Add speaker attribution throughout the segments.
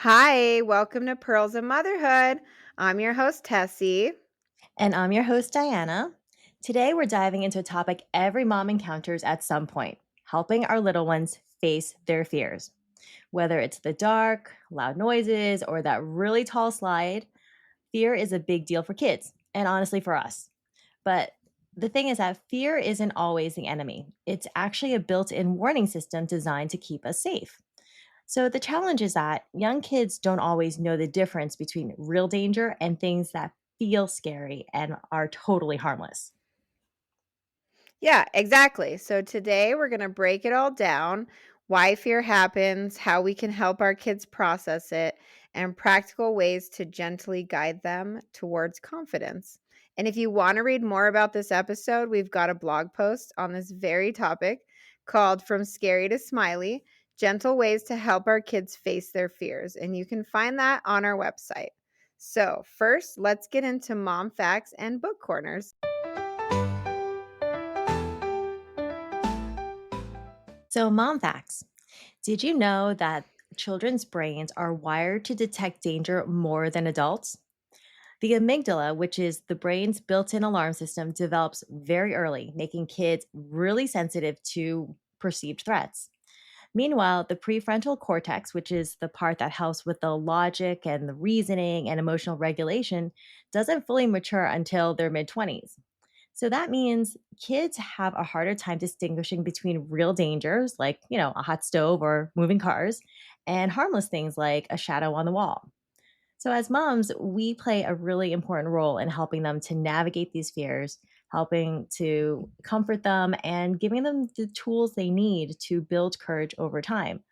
Speaker 1: Hi, welcome to Pearls of Motherhood. I'm your host, Tessie.
Speaker 2: And I'm your host, Diana. Today, we're diving into a topic every mom encounters at some point: helping our little ones face their fears. Whether it's the dark, loud noises, or that really tall slide, fear is a big deal for kids, and honestly, for us. But the thing is that fear isn't always the enemy, it's actually a built in warning system designed to keep us safe. So the challenge is that young kids don't always know the difference between real danger and things that feel scary and are totally harmless.
Speaker 1: Yeah, exactly. So today we're going to break it all down: why fear happens, how we can help our kids process it, and practical ways to gently guide them towards confidence. And if you want to read more about this episode, we've got a blog post on this very topic called From Scary to Smiley: Gentle Ways to Help Our Kids Face Their Fears. And you can find that on our website. So, first, let's get into mom facts and book corners.
Speaker 2: So, mom facts. Did you know that children's brains are wired to detect danger more than adults? The amygdala, which is the brain's built in alarm system, develops very early, making kids really sensitive to perceived threats. Meanwhile, the prefrontal cortex, which is the part that helps with the logic and the reasoning and emotional regulation, doesn't fully mature until their mid 20s. So that means kids have a harder time distinguishing between real dangers, like, a hot stove or moving cars, and harmless things like a shadow on the wall. So, as moms, we play a really important role in helping them to navigate these fears, helping to comfort them, and giving them the tools they need to build courage over time.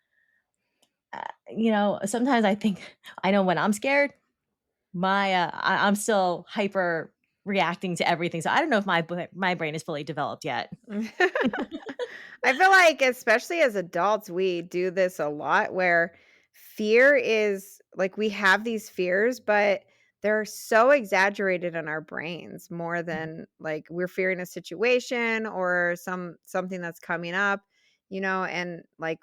Speaker 2: Sometimes I think I know when I'm scared, I'm still hyper reacting to everything. So I don't know if my brain is fully developed yet.
Speaker 1: I feel like, especially as adults, we do this a lot where fear is like we have these fears, but they're so exaggerated in our brains more than like we're fearing a situation or something that's coming up, and like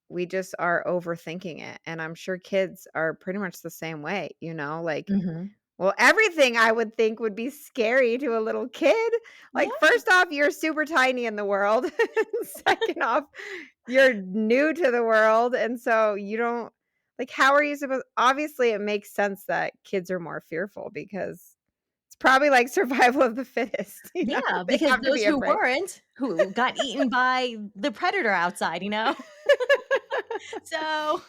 Speaker 1: we just are overthinking it. And I'm sure kids are pretty much the same way, like
Speaker 2: Mhm.
Speaker 1: well, everything I would think would be scary to a little kid.
Speaker 2: Yeah.
Speaker 1: Like, first off, you're super tiny in the world. Second off, you're new to the world. And so you don't like, how are you supposed obviously, it makes sense that kids are more fearful because it's probably like survival of the fittest,
Speaker 2: Yeah,
Speaker 1: They
Speaker 2: because
Speaker 1: have to
Speaker 2: those
Speaker 1: be
Speaker 2: who
Speaker 1: afraid.
Speaker 2: weren't, who got eaten by the predator outside, you know? So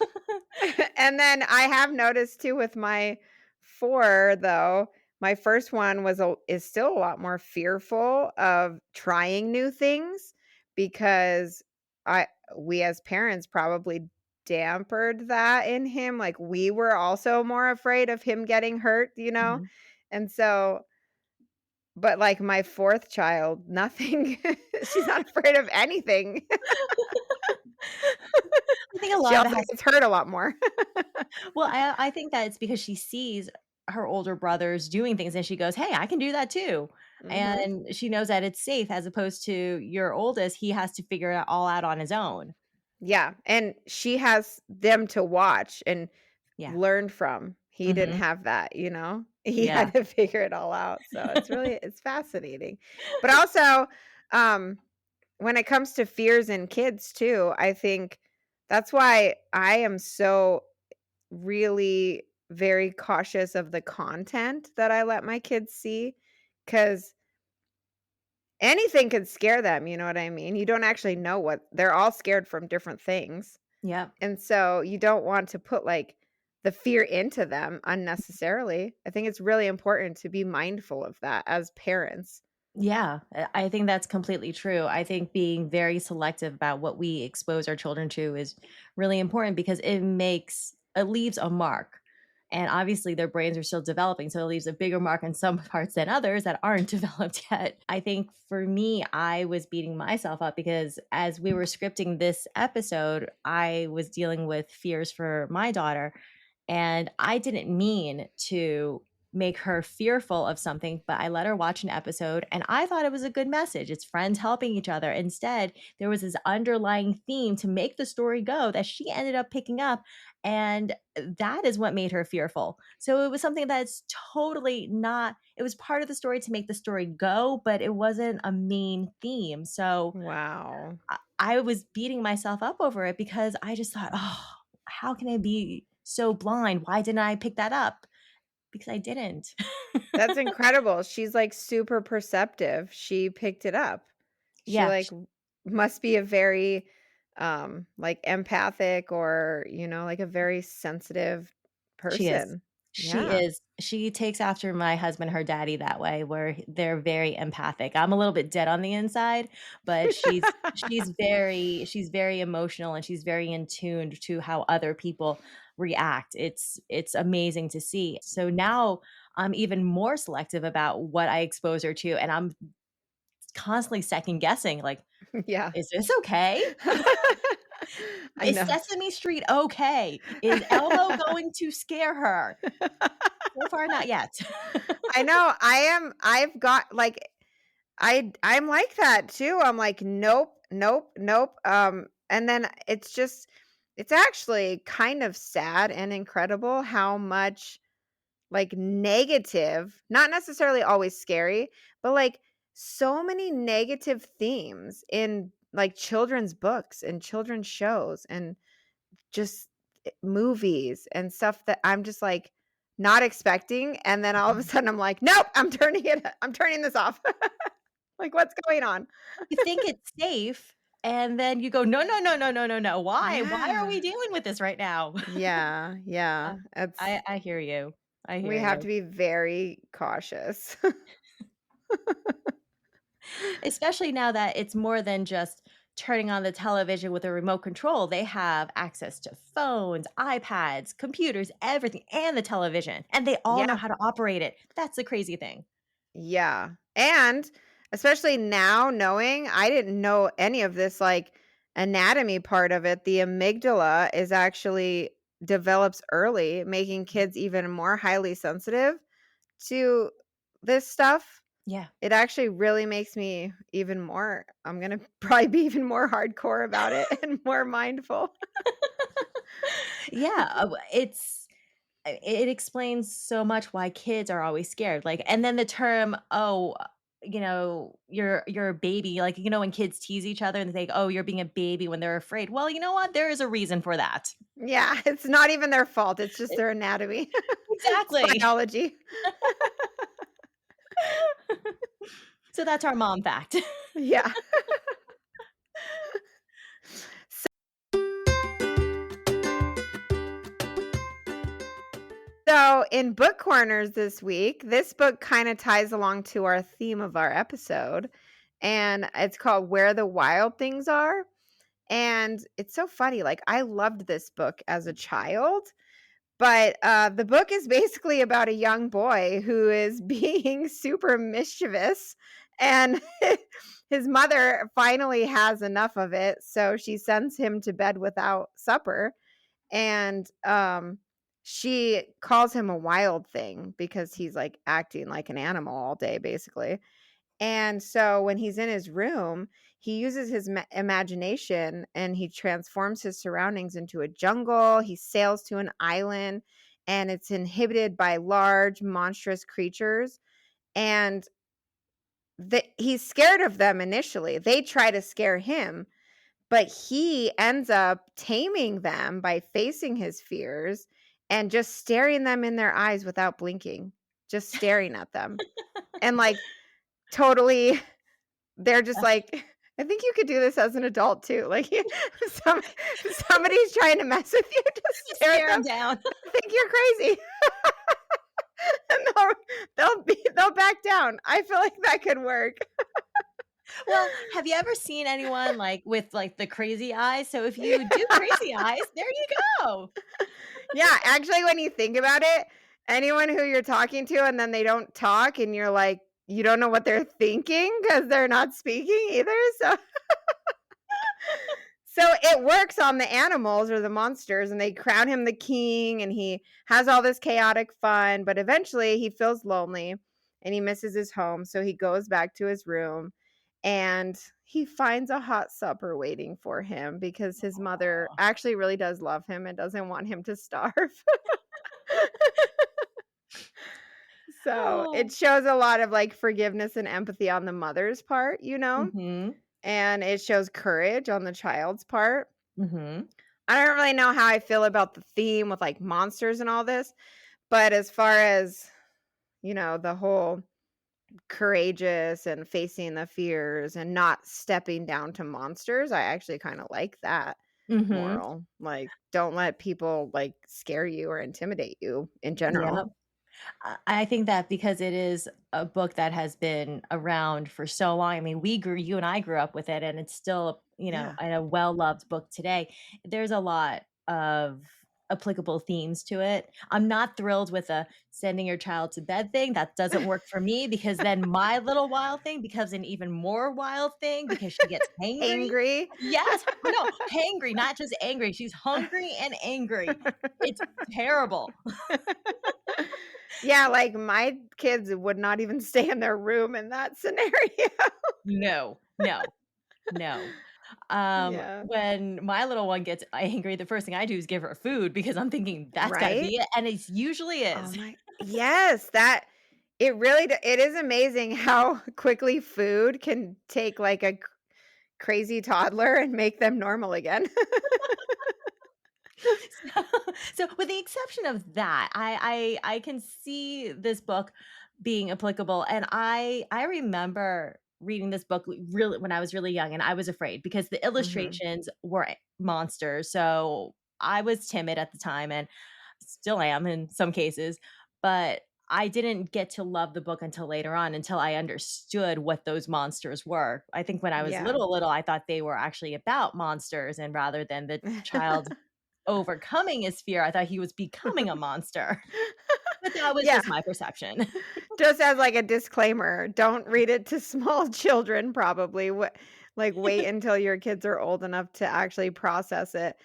Speaker 1: And then I have noticed too with my 4 though, my first one is still a lot more fearful of trying new things because I we as parents probably dampered that in him, like, we were also more afraid of him getting hurt.
Speaker 2: Mhm.
Speaker 1: And so but, like, my 4th child, nothing she's not afraid of anything.
Speaker 2: I think a
Speaker 1: She
Speaker 2: lot of it
Speaker 1: also
Speaker 2: has
Speaker 1: gets hurt a lot more.
Speaker 2: well, I think that it's because she sees her older brothers doing things and she goes, "Hey, I can do that too."
Speaker 1: Mhm.
Speaker 2: And she knows that it's safe as opposed to your oldest, he has to figure it all out on his own.
Speaker 1: Yeah, and she has them to watch and
Speaker 2: Yeah.
Speaker 1: learn from. He didn't
Speaker 2: Mhm.
Speaker 1: have that. He
Speaker 2: Yeah.
Speaker 1: had to figure it all out, so it's fascinating. But also, um, when it comes to fears in kids too, I think that's why I am so really very cautious of the content that I let my kids see, because anything could scare them, you know what I mean? You don't actually know what they're all scared from different things.
Speaker 2: Yep.
Speaker 1: And so you don't want to put, like, the fear into them unnecessarily. I think it's really important to be mindful of that as parents.
Speaker 2: Yeah, I think that's completely true. I think being very selective about what we expose our children to is really important because it leaves a mark. And obviously their brains are still developing, so it leaves a bigger mark on some parts than others that aren't developed yet. I think for me, I was beating myself up because as we were scripting this episode, I was dealing with fears for my daughter, and I didn't mean to make her fearful of something, but I let her watch an episode and I thought it was a good message. It's friends helping each other. Instead, there was this underlying theme to make the story go that she ended up picking up. And that is what made her fearful. So it was something that's totally not, it was part of the story to make the story go, but it wasn't a main theme. So
Speaker 1: Wow.
Speaker 2: I was beating myself up over it because I just thought, oh, how can I be so blind? Why didn't I pick that up? Because I didn't.
Speaker 1: That's incredible. She's, like, super perceptive. She picked it up. She,
Speaker 2: Yeah,
Speaker 1: like, must be a very, like, empathic or, like, a very sensitive
Speaker 2: she is.
Speaker 1: person.
Speaker 2: She
Speaker 1: Yeah.
Speaker 2: is. She takes after my husband, her daddy that way, where they're very empathic. I'm a little bit dead on the inside, but she's very emotional and she's very in tune to how other people react. It's amazing to see. So now I'm even more selective about what I expose her to, and I'm constantly second guessing, like,
Speaker 1: Yeah.
Speaker 2: "Is this okay?
Speaker 1: I
Speaker 2: Is
Speaker 1: know.
Speaker 2: Sesame Street okay? Is Elmo going to scare her?" So far, not yet.
Speaker 1: I know. I've got, like, I'm like that too. I'm like, "Nope, nope, nope." And then it's actually kind of sad and incredible how much, like, negative, not necessarily always scary, but, like, so many negative themes in, like, children's books and children's shows and just movies and stuff that I'm just, like, not expecting, and then all of a sudden I'm like, "Nope, I'm turning this off." Like, "What's going on?"
Speaker 2: You think it's safe, and then you go, "No, no, no, no, no, no, no. Why? Why are
Speaker 1: Yeah.
Speaker 2: we dealing with this right now?"
Speaker 1: Yeah, yeah.
Speaker 2: Uh, I hear you. I
Speaker 1: We
Speaker 2: hear
Speaker 1: have to
Speaker 2: you.
Speaker 1: be very cautious.
Speaker 2: Especially now that it's more than just turning on the television with a remote control. They have access to phones, iPads, computers, everything, and the television, and they all know
Speaker 1: Yeah.
Speaker 2: how to operate it. That's the crazy thing.
Speaker 1: Yeah, and especially now knowing I didn't know any of this, like, anatomy part of it, the amygdala is actually develops early, making kids even more highly sensitive to this stuff.
Speaker 2: Yeah.
Speaker 1: It actually really makes me even more I'm gonna probably be even more hardcore about it and more mindful.
Speaker 2: Yeah, it explains so much why kids are always scared, like and then the term, "Oh, you're a baby," like, when kids tease each other and they think, "Oh, you're being a baby," when they're afraid. Well, you know what? There is a reason for that.
Speaker 1: Yeah, it's not even their fault, it's just
Speaker 2: E
Speaker 1: their anatomy. It's
Speaker 2: exactly.
Speaker 1: biology.
Speaker 2: So that's our mom fact.
Speaker 1: Yeah. So, in book corners this week, this book kind of ties along to our theme of our episode, and it's called Where the Wild Things Are. And it's so funny. Like, I loved this book as a child, but the book is basically about a young boy who is being super mischievous, and his mother finally has enough of it. So she sends him to bed without supper and she calls him a wild thing because he's like acting like an animal all day basically. And so when he's in his room, he uses his imagination and he transforms his surroundings into a jungle. He sails to an island and it's inhibited by large monstrous creatures, and he's scared of them initially. They try to scare him, but he ends up taming them by facing his fears and just staring them in their eyes without blinking, just staring at them. And, like, totally they're just like, "I think you could do this as an adult too." Like, some somebody's trying to mess with you, just
Speaker 2: Just
Speaker 1: stare at
Speaker 2: stare
Speaker 1: them,
Speaker 2: him down.
Speaker 1: think you're crazy, and they'll back down. I feel like that could work.
Speaker 2: Well, have you ever seen anyone, like, with, like, the crazy eyes? So if you do crazy eyes, there you go.
Speaker 1: Yeah, actually, when you think about it, anyone who you're talking to and then they don't talk and you're like, you don't know what they're thinking because 'cause they're not speaking either, so So it works on the animals or the monsters, and they crown him the king, and he has all this chaotic fun. But eventually, he feels lonely and he misses his home. So he goes back to his room and he finds a hot supper waiting for him because his mother
Speaker 2: Aw.
Speaker 1: actually really does love him and doesn't want him to starve. So it
Speaker 2: Oh.
Speaker 1: shows a lot of like forgiveness and empathy on the mother's part,
Speaker 2: Mhm.
Speaker 1: and it shows courage on the child's part.
Speaker 2: Mhm.
Speaker 1: I don't really know how I feel about the theme with like monsters and all this, but as far as, the whole courageous and facing the fears and not stepping down to monsters, I actually kind of like that
Speaker 2: Mhm.
Speaker 1: moral. Like, don't let people like scare you or intimidate you in
Speaker 2: Yep.
Speaker 1: general.
Speaker 2: I think that because it is a book that has been around for so long. I mean, you and I grew up with it, and it's still,
Speaker 1: Yeah.
Speaker 2: a well-loved book today. There's a lot of applicable themes to it. I'm not thrilled with the sending your child to bed thing. That doesn't work for me because then my little wild thing becomes an even more wild thing because she gets hangry.
Speaker 1: Angry.
Speaker 2: Yes. No, hangry, not just angry. She's hungry and angry. It's terrible.
Speaker 1: Yeah, like my kids would not even stay in their room in that scenario.
Speaker 2: No, no, no.
Speaker 1: Yeah.
Speaker 2: When my little one gets angry, the first thing I do is give her food because I'm thinking that's gotta
Speaker 1: Right?
Speaker 2: be it, and it usually
Speaker 1: Oh
Speaker 2: is.
Speaker 1: my yes, that it really it is amazing how quickly food can take like a crazy toddler and make them normal again.
Speaker 2: So so with the exception of that, I can see this book being applicable, and I remember reading this book really when I was really young, and I was afraid because the
Speaker 1: Mhm.
Speaker 2: illustrations were monsters, so I was timid at the time and still am in some cases, but I didn't get to love the book until later on, until I understood what those monsters were. I think when I was
Speaker 1: Yeah.
Speaker 2: little, I thought they were actually about monsters, and rather than the child overcoming his fear, I thought he was becoming a monster. But that was
Speaker 1: Yeah.
Speaker 2: just my perception.
Speaker 1: Just as like a disclaimer, don't read it to small children probably. Like wait until your kids are old enough to actually process it.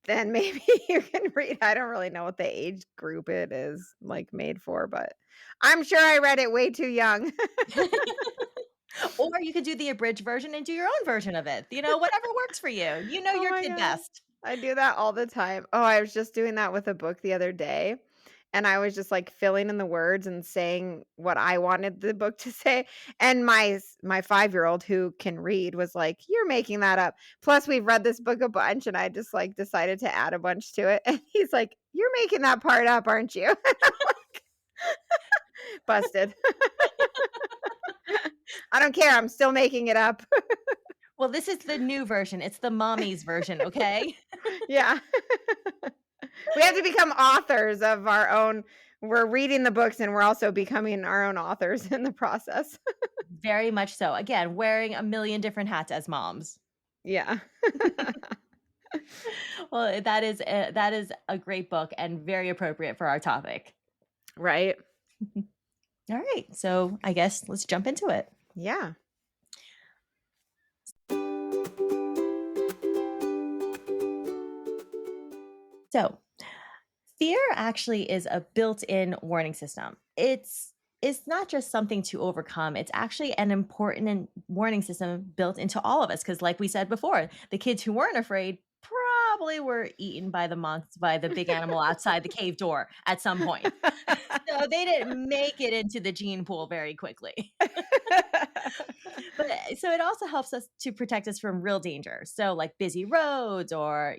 Speaker 1: Then maybe you can read. I don't really know what the age group it is like made for, but I'm sure I read it way too young.
Speaker 2: Or you could do the abridged version and do your own version of it. Whatever works for you. You know
Speaker 1: Oh
Speaker 2: your
Speaker 1: my
Speaker 2: kid
Speaker 1: god.
Speaker 2: best.
Speaker 1: I do that all the time. Oh, I was just doing that with a book the other day, and I was just, like, filling in the words and saying what I wanted the book to say, and my five-year-old who can read was like, "You're making that up." Plus, we've read this book a bunch, and I just, like, decided to add a bunch to it, and he's like, "You're making that part up, aren't you?" Busted. I don't care, I'm still making it up.
Speaker 2: Well, this is the new version. It's the mommy's version, okay?
Speaker 1: Yeah. We have to become authors of our own. We're reading the books and we're also becoming our own authors in the process.
Speaker 2: Very much so. Again, wearing a million different hats as moms.
Speaker 1: Yeah.
Speaker 2: Well, that is a great book and very appropriate for our topic.
Speaker 1: Right?
Speaker 2: All right, so I guess let's jump into it.
Speaker 1: Yeah.
Speaker 2: So, fear actually is a built-in warning system. It's not just something to overcome. It's actually an important warning system built into all of us because like we said before, the kids who weren't afraid probably were eaten by the big animal outside the cave door at some point. So they didn't make it into the gene pool very quickly. But so it also helps us to protect us from real danger. So like busy roads or,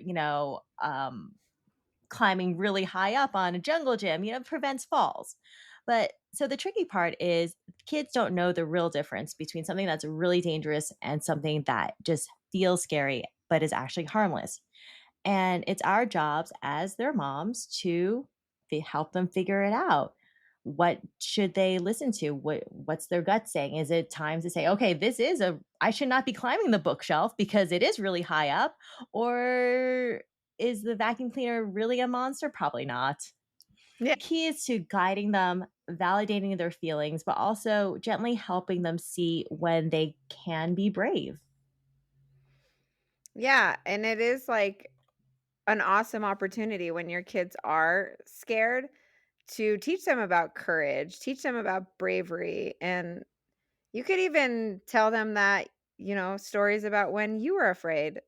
Speaker 2: climbing really high up on a jungle gym, prevents falls. But so the tricky part is kids don't know the real difference between something that's really dangerous and something that just feels scary but is actually harmless. And it's our jobs as their moms to help them figure it out. What should they listen to? What's their gut saying? Is it time to say, okay, I should not be climbing the bookshelf because it is really high up? Or is the vacuum cleaner really a monster? Probably not.
Speaker 1: Yeah.
Speaker 2: The key is to guiding them, validating their feelings, but also gently helping them see when they can be brave.
Speaker 1: Yeah, and it is like an awesome opportunity when your kids are scared to teach them about courage, teach them about bravery, and you could even tell them that, stories about when you were afraid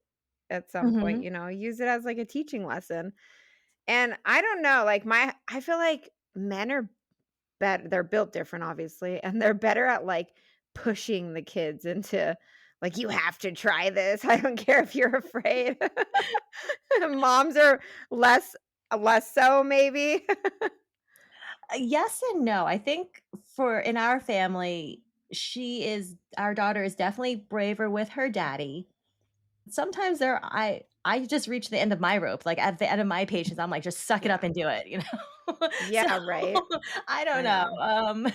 Speaker 1: at some point,
Speaker 2: Mhm.
Speaker 1: use it as like a teaching lesson. And I don't know, like I feel like men are they're built different obviously, and they're better at like pushing the kids into like you have to try this. I don't care if you're afraid. Moms are less less so maybe.
Speaker 2: Yes and no. I think for in our family, she is our daughter is definitely braver with her daddy. Sometimes I just reach the end of my rope, like, at the end of my patience, I'm like, "Just suck it up
Speaker 1: Yeah.
Speaker 2: and do it," you know? So,
Speaker 1: Yeah, right.
Speaker 2: I don't
Speaker 1: I
Speaker 2: know,
Speaker 1: know.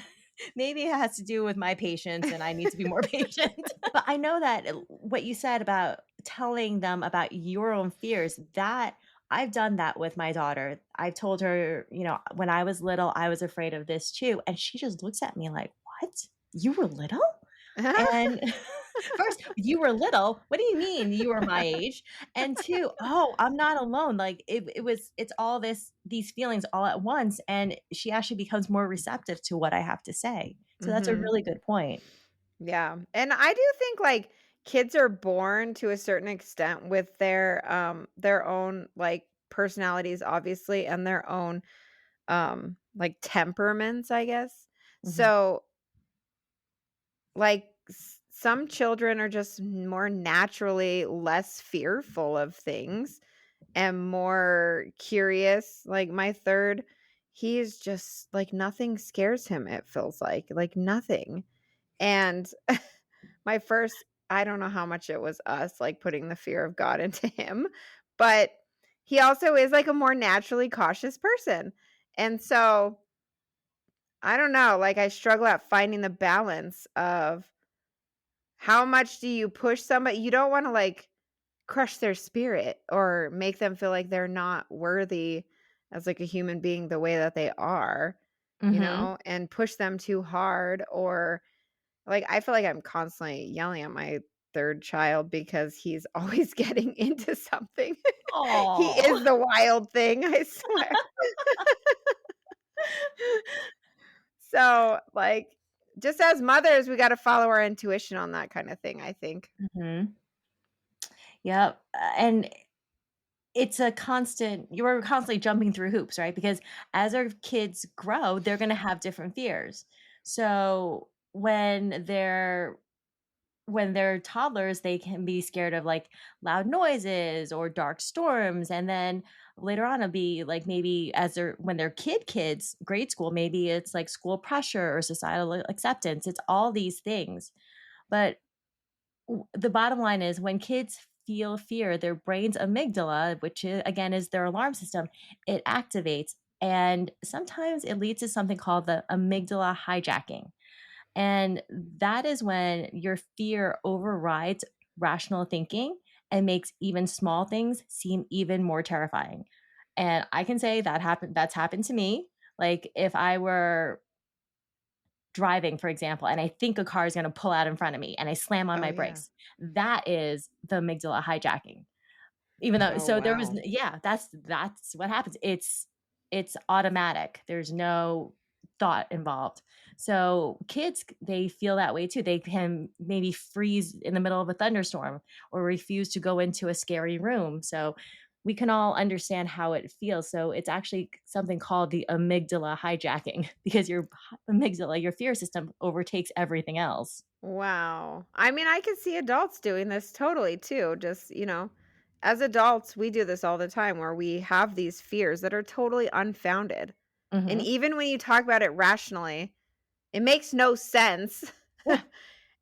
Speaker 2: maybe it has to do with my patience and I need to be more patient. But I know that what you said about telling them about your own fears, that I've done that with my daughter. I've told her, "When I was little, I was afraid of this too," and she just looks at me like, "What? You were little?" And first, "You were little? What do you mean you were my age?" And 2, "Oh, I'm not alone." Like, it's all these feelings all at once, and she actually becomes more receptive to what I have to say. So that's a
Speaker 1: Mhm.
Speaker 2: really good point.
Speaker 1: Yeah, and I do think, like, kids are born to a certain extent with their own, like, personalities, obviously, and their own, like, temperaments, I guess.
Speaker 2: Mhm.
Speaker 1: So, like, some children are just more naturally less fearful of things and more curious. Like, my 3rd, he is just like, nothing scares him, it feels like, nothing. And my first I don't know how much it was us, like, putting the fear of God into him, but he also is, like, a more naturally cautious person, and so, I don't know, like, I struggle at finding the balance of how much do you push somebody you don't wanna, like, crush their spirit or make them feel like they're not worthy as, like, a human being the way that they are,
Speaker 2: Mhm.
Speaker 1: and push them too hard or like, I feel like I'm constantly yelling at my 3rd child because he's always getting into something. He
Speaker 2: Aw.
Speaker 1: is the wild thing, I swear. So, like, just as mothers, we gotta follow our intuition on that kinda thing, I think.
Speaker 2: Mhm. Yep, and it's a constant you're constantly jumping through hoops, right? Because as our kids grow, they're gonna have different fears. So, when they're toddlers, they can be scared of like loud noises or dark storms. And then later on, it'll be like maybe when they're kids, grade school, maybe it's like school pressure or societal acceptance. It's all these things. But the bottom line is when kids feel fear, their brain's amygdala, which again is their alarm system, it activates. And sometimes it leads to something called the amygdala hijacking. And that is when your fear overrides rational thinking and makes even small things seem even more terrifying. And I can say that's happened to me. Like if I were driving, for example, and I think a car is going to pull out in front of me and I slam on
Speaker 1: Oh,
Speaker 2: my
Speaker 1: yeah.
Speaker 2: brakes, that is the amygdala hijacking. Even though
Speaker 1: Oh,
Speaker 2: so there was
Speaker 1: wow.
Speaker 2: yeah, that's what happens. It's automatic. There's no thought involved. So kids, they feel that way too. They can maybe freeze in the middle of a thunderstorm or refuse to go into a scary room. So we can all understand how it feels. So it's actually something called the amygdala hijacking because your amygdala, your fear system overtakes everything else.
Speaker 1: Wow. I mean, I can see adults doing this totally too. Just, as adults, we do this all the time where we have these fears that are totally unfounded. And
Speaker 2: Mhm.
Speaker 1: even when you talk about it rationally, it makes no sense.
Speaker 2: Yeah.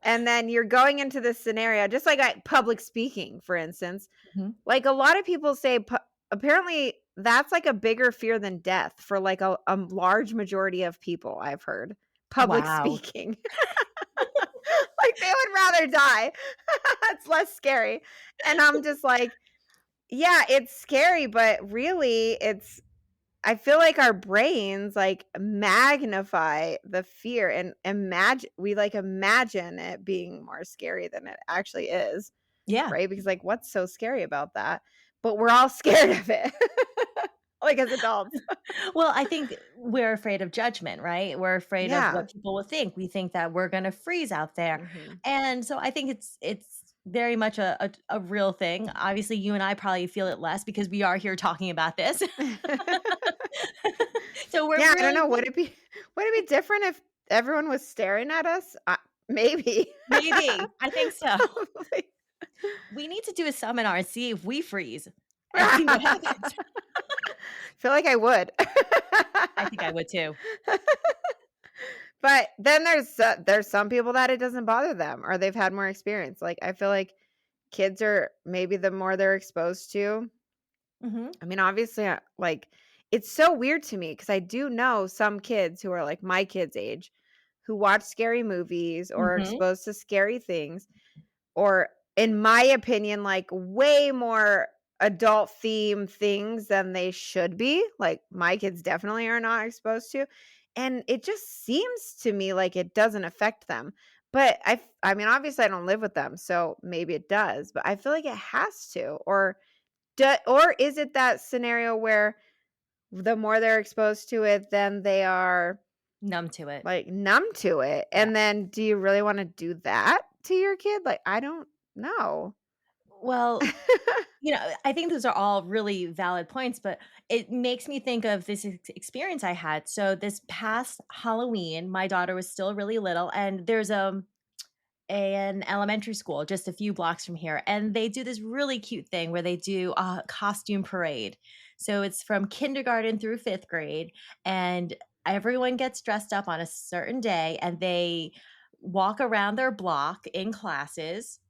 Speaker 1: And then you're going into this scenario, just like public speaking, for instance.
Speaker 2: Mhm.
Speaker 1: Like a lot of people say, apparently that's like a bigger fear than death for like a large majority of people I've heard. Public
Speaker 2: Wow.
Speaker 1: speaking. Like they would rather die. It's less scary. And I'm just like, yeah, it's scary, but really I feel like our brains like magnify the fear and imagine it being more scary than it actually is.
Speaker 2: Yeah.
Speaker 1: right? Because, like, what's so scary about that? But we're all scared of it, like, as adults.
Speaker 2: Well, I think we're afraid of judgment, right? We're afraid of
Speaker 1: Yeah.
Speaker 2: what people will think. We think that we're gonna freeze out there.
Speaker 1: Mhm.
Speaker 2: And so I think it's very much a real thing. Obviously, you and I probably feel it less because we are here talking about this. So we're
Speaker 1: Yeah, I don't
Speaker 2: really
Speaker 1: know, would it be different if everyone was staring at us? Maybe.
Speaker 2: maybe. I think so.
Speaker 1: Probably.
Speaker 2: We need to do a seminar and see if we freeze and see what happens.
Speaker 1: Feel like I would.
Speaker 2: I think I would too.
Speaker 1: But then there's some people that it doesn't bother them or they've had more experience. Like, I feel like kids are maybe the more they're exposed to.
Speaker 2: Mhm.
Speaker 1: I mean, obviously, like, it's so weird to me because I do know some kids who are like my kids' age who watch scary movies or are
Speaker 2: Mhm.
Speaker 1: exposed to scary things, or in my opinion, like, way more adult theme things than they should be. Like, my kids definitely are not exposed to. And it just seems to me like it doesn't affect them. But I mean, obviously I don't live with them, so maybe it does, but I feel like it has to. Or is it that scenario where the more they're exposed to it, then they are,
Speaker 2: Numb to it.
Speaker 1: like, numb to it?
Speaker 2: Yeah.
Speaker 1: And then do you really wanna do that to your kid? Like, I don't know.
Speaker 2: Well, I think those are all really valid points, but it makes me think of this experience I had. So this past Halloween, my daughter was still really little, and there's an elementary school just a few blocks from here, and they do this really cute thing where they do a costume parade. So it's from kindergarten through 5th grade, and everyone gets dressed up on a certain day, and they walk around their block in classes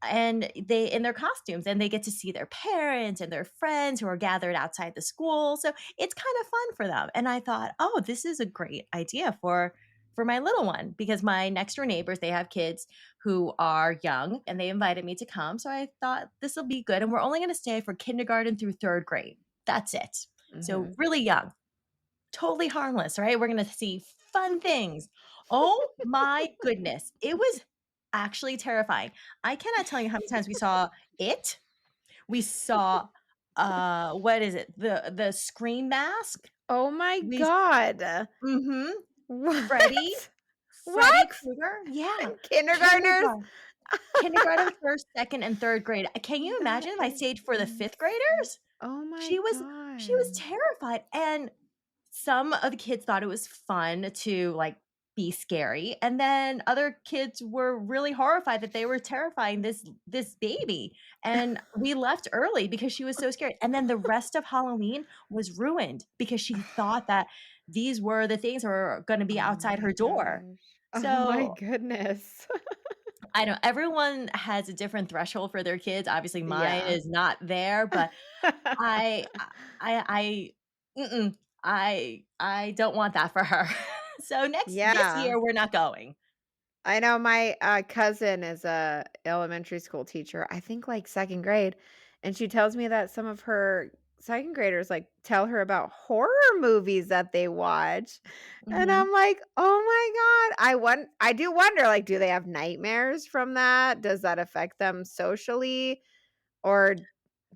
Speaker 2: and they in their costumes, and they get to see their parents and their friends who are gathered outside the school. So it's kind of fun for them. And I thought, oh, this is a great idea for my little one, because my next door neighbors, they have kids who are young, and they invited me to come. So I thought this will be good. And we're only going to stay for kindergarten through 3rd grade. That's it. So
Speaker 1: Mhm.
Speaker 2: really young, totally harmless, right? We're going to see fun things. Oh my goodness. It was actually terrifying. I cannot tell you how many times we saw it. We saw what is it? The Scream Mask.
Speaker 1: Oh my
Speaker 2: We
Speaker 1: god.
Speaker 2: Mhm. Freddy,
Speaker 1: What?
Speaker 2: Freddy
Speaker 1: What?
Speaker 2: Krueger. Yeah.
Speaker 1: Kindergartners?
Speaker 2: Kindergarten, 1st, 2nd, and 3rd grade. Can you imagine
Speaker 1: That
Speaker 2: if I
Speaker 1: is
Speaker 2: stayed for the 5th
Speaker 1: insane.
Speaker 2: graders?
Speaker 1: Oh my
Speaker 2: She was
Speaker 1: god.
Speaker 2: terrified, and some of the kids thought it was fun to, like, be scary, and then other kids were really horrified that they were terrifying this baby, and we left early because she was so scared, and then the rest of Halloween was ruined because she thought that these were the things that were gonna be
Speaker 1: Oh
Speaker 2: outside her
Speaker 1: my
Speaker 2: door.
Speaker 1: gosh. Oh my
Speaker 2: So
Speaker 1: goodness.
Speaker 2: I know everyone has a different threshold for their kids. Obviously, mine
Speaker 1: Yeah.
Speaker 2: is not there, but I I mm-mm, I don't want that for her. So this
Speaker 1: Yeah.
Speaker 2: year, we're not going.
Speaker 1: I know my, cousin is a elementary school teacher, I think, like, 2nd grade, and she tells me that some of her 2nd graders, like, tell her about horror movies that they watch, and
Speaker 2: Mhm.
Speaker 1: I'm like, "Oh my god." I do wonder, like, do they have nightmares from that? Does that affect them socially? Or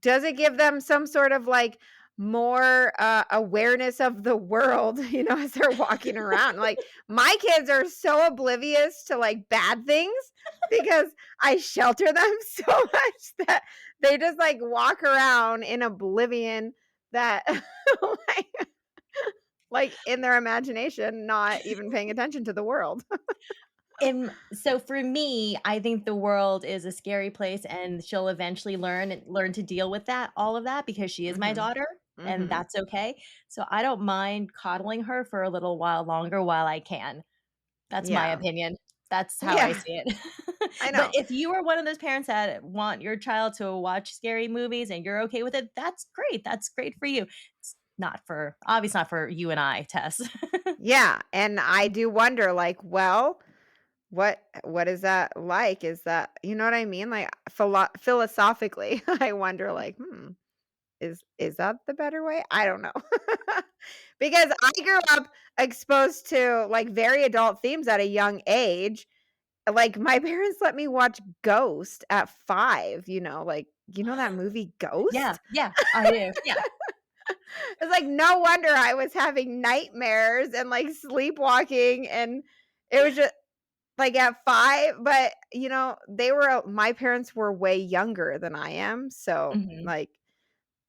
Speaker 1: does it give them some sort of, like, more, awareness of the world, as they're walking around? Like, my kids are so oblivious to, like, bad things because I shelter them so much that they just, like, walk around in oblivion that like in their imagination, not even paying attention to the world.
Speaker 2: So for me, I think the world is a scary place, and she'll eventually learn to deal with all of that, because she is my
Speaker 1: Mhm.
Speaker 2: daughter, and
Speaker 1: Mhm.
Speaker 2: that's okay. So I don't mind coddling her for a little while longer while I can. That's my
Speaker 1: Yeah.
Speaker 2: opinion. That's how I
Speaker 1: Yeah.
Speaker 2: see it.
Speaker 1: I
Speaker 2: But
Speaker 1: know.
Speaker 2: if you are one of those parents that want your child to watch scary movies and you're okay with it, that's great. That's great for you. It's not for obviously not for you and I, Tess.
Speaker 1: Yeah, and I do wonder, like, well, what is that like? Is that, you know what I mean? Like, philosophically, I wonder, like, is that the better way? I don't know. Because I grew up exposed to, like, very adult themes at a young age. Like, my parents let me watch Ghost at 5, like, that movie
Speaker 2: Yeah,
Speaker 1: Ghost?
Speaker 2: yeah, I do. Yeah.
Speaker 1: It's like, no wonder I was having nightmares and, like, sleepwalking, and it was just like, at 5, but, my parents were way younger than I am, so,
Speaker 2: Mhm.
Speaker 1: like,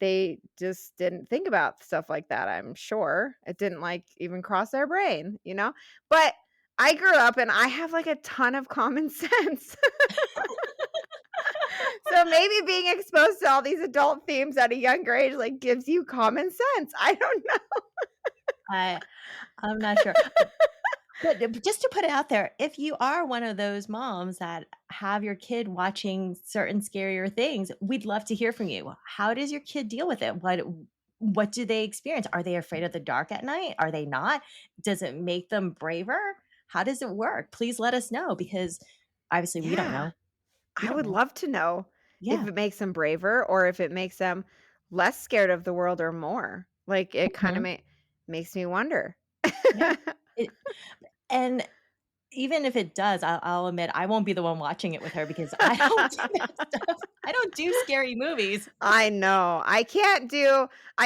Speaker 1: they just didn't think about stuff like that, I'm sure. It didn't, like, even cross their brain, But I grew up and I have, like, a ton of common sense. So maybe being exposed to all these adult themes at a younger age, like, gives you common sense. I don't know.
Speaker 2: I I'm not sure. But just to put it out there, if you are one of those moms that have your kid watching certain scarier things, we'd love to hear from you. How does your kid deal with it? What do they experience? Are they afraid of the dark at night? Are they not? Does it make them braver? How does it work? Please let us know because obviously we don't
Speaker 1: Yeah.
Speaker 2: know. We
Speaker 1: I
Speaker 2: don't
Speaker 1: would
Speaker 2: know.
Speaker 1: love to know if
Speaker 2: Yeah.
Speaker 1: it makes them braver or if it makes them less scared of the world or more. Like, it kinda
Speaker 2: Mhm.
Speaker 1: makes me wonder.
Speaker 2: Yeah. It and even if it does, I'll admit I won't be the one watching it with her because I don't do that stuff. I don't do scary movies.
Speaker 1: I know. I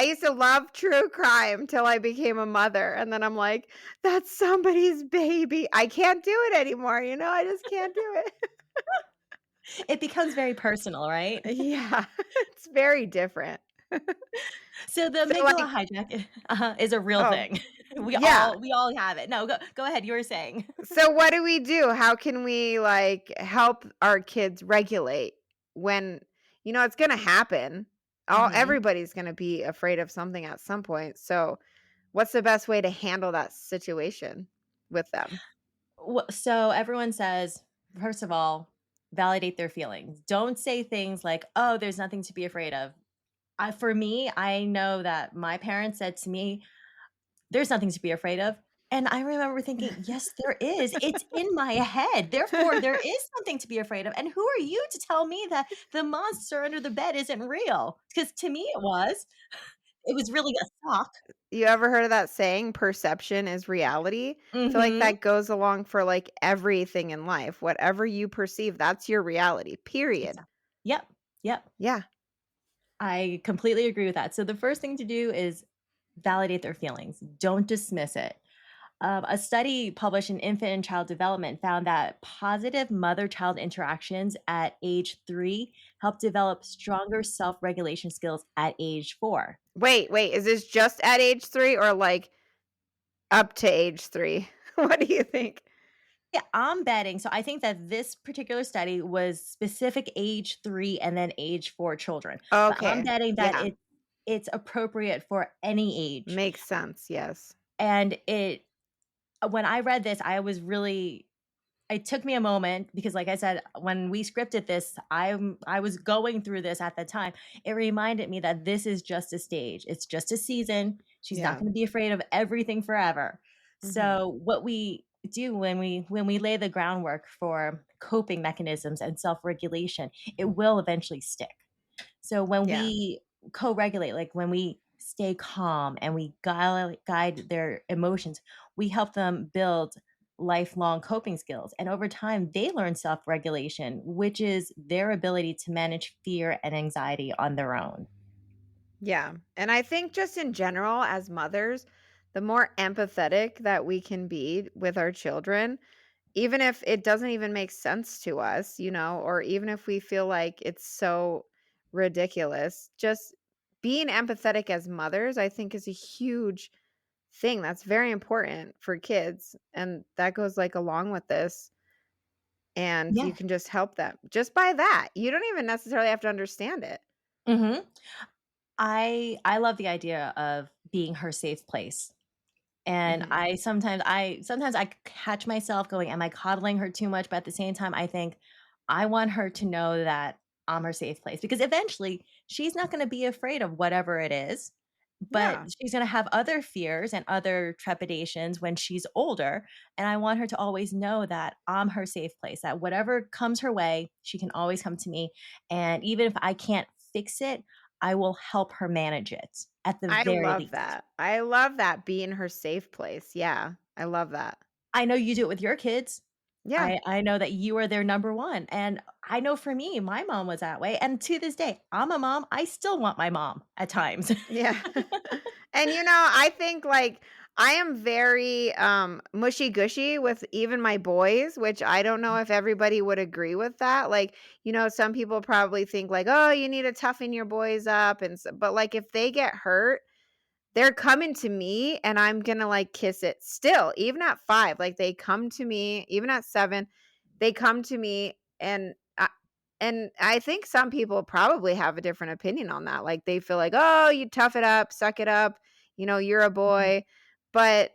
Speaker 1: used to love true crime till I became a mother, and then I'm like, "That's somebody's baby." I can't do it anymore, I just can't do it.
Speaker 2: It becomes very personal, right?
Speaker 1: Yeah, it's very different.
Speaker 2: So the
Speaker 1: So,
Speaker 2: amygdala
Speaker 1: like
Speaker 2: hijack is a real
Speaker 1: oh,
Speaker 2: thing. We
Speaker 1: yeah.
Speaker 2: all we all have it. No, go ahead, you were saying.
Speaker 1: So what do we do? How can we, like, help our kids regulate when it's gonna happen. All
Speaker 2: Mhm.
Speaker 1: everybody's gonna be afraid of something at some point, so what's the best way to handle that situation with them?
Speaker 2: So everyone says, first of all, validate their feelings. Don't say things like, "Oh, there's nothing to be afraid of." For me, I know that my parents said to me, "There's nothing to be afraid of." And I remember thinking, "Yes, there is. It's in my head. Therefore, there is something to be afraid of. And who are you to tell me that the monster under the bed isn't real?" Because to me, it was. It was really a shock.
Speaker 1: You ever heard of that saying, "Perception is reality"? I feel like
Speaker 2: Mhm.
Speaker 1: that goes along for, like, everything in life. Whatever you perceive, that's your reality, period.
Speaker 2: Exactly. Yep. Yep.
Speaker 1: Yeah.
Speaker 2: I completely agree with that. So the first thing to do is validate their feelings. Don't dismiss it. A study published in Infant and Child Development found that positive mother child interactions at age 3 help develop stronger self regulation skills at age 4.
Speaker 1: Wait, is this just at age 3 or, like, up to age 3? What do you think?
Speaker 2: Yeah, I'm betting. So I think that this particular study was specific age 3 and then age 4 children. But I'm
Speaker 1: Okay.
Speaker 2: betting that
Speaker 1: Yeah.
Speaker 2: it's appropriate for any age.
Speaker 1: Makes sense, yes.
Speaker 2: And when I read this, it took me a moment because like I said, when we scripted this, I was going through this at the time. It reminded me that this is just a stage. It's just a season. She's not
Speaker 1: Yeah.
Speaker 2: going to be afraid of everything forever.
Speaker 1: Mhm.
Speaker 2: So what we do when we lay the groundwork for coping mechanisms and self-regulation, it will eventually stick. So when
Speaker 1: Yeah.
Speaker 2: we co-regulate, like when we stay calm and we guide their emotions, we help them build lifelong coping skills. And over time, they learn self regulation, which is their ability to manage fear and anxiety on their own.
Speaker 1: Yeah. And I think just in general, as mothers, the more empathetic that we can be with our children, even if it doesn't even make sense to us, or even if we feel like it's so ridiculous, just being empathetic as mothers, I think is a huge thing that's very important for kids. And that goes like along with this. And you
Speaker 2: Yeah.
Speaker 1: can just help them just by that. You don't even necessarily have to understand it.
Speaker 2: Hmm. I love the idea of being her safe place. And
Speaker 1: Mhm.
Speaker 2: I sometimes I catch myself going, "Am I coddling her too much?" But at the same time, I think I want her to know that I'm her safe place because eventually she's not gonna be afraid of whatever it is, but
Speaker 1: Yeah.
Speaker 2: she's gonna have other fears and other trepidations when she's older, and I want her to always know that I'm her safe place, that whatever comes her way, she can always come to me, and even if I can't fix it, I will help her manage it at the
Speaker 1: I
Speaker 2: very
Speaker 1: love
Speaker 2: least.
Speaker 1: that. I love that being her safe place. Yeah. I love that.
Speaker 2: I know you do it with your kids.
Speaker 1: Yeah.
Speaker 2: I know that you are their number one, and I know for me, my mom was that way, and to this day, I'm a mom, I still want my mom at times.
Speaker 1: Yeah. And, I think, like, I am very, mushy-gushy with even my boys, which I don't know if everybody would agree with that. Like, some people probably think, like, "Oh, you need to toughen your boys up," but, like, if they get hurt, they're coming to me and I'm gonna, like, kiss it still, even at 5, like, they come to me, even at 7, they come to me and I think some people probably have a different opinion on that, like, they feel like, "Oh, you tough it up, suck it up, you're a
Speaker 2: Mhm.
Speaker 1: boy," but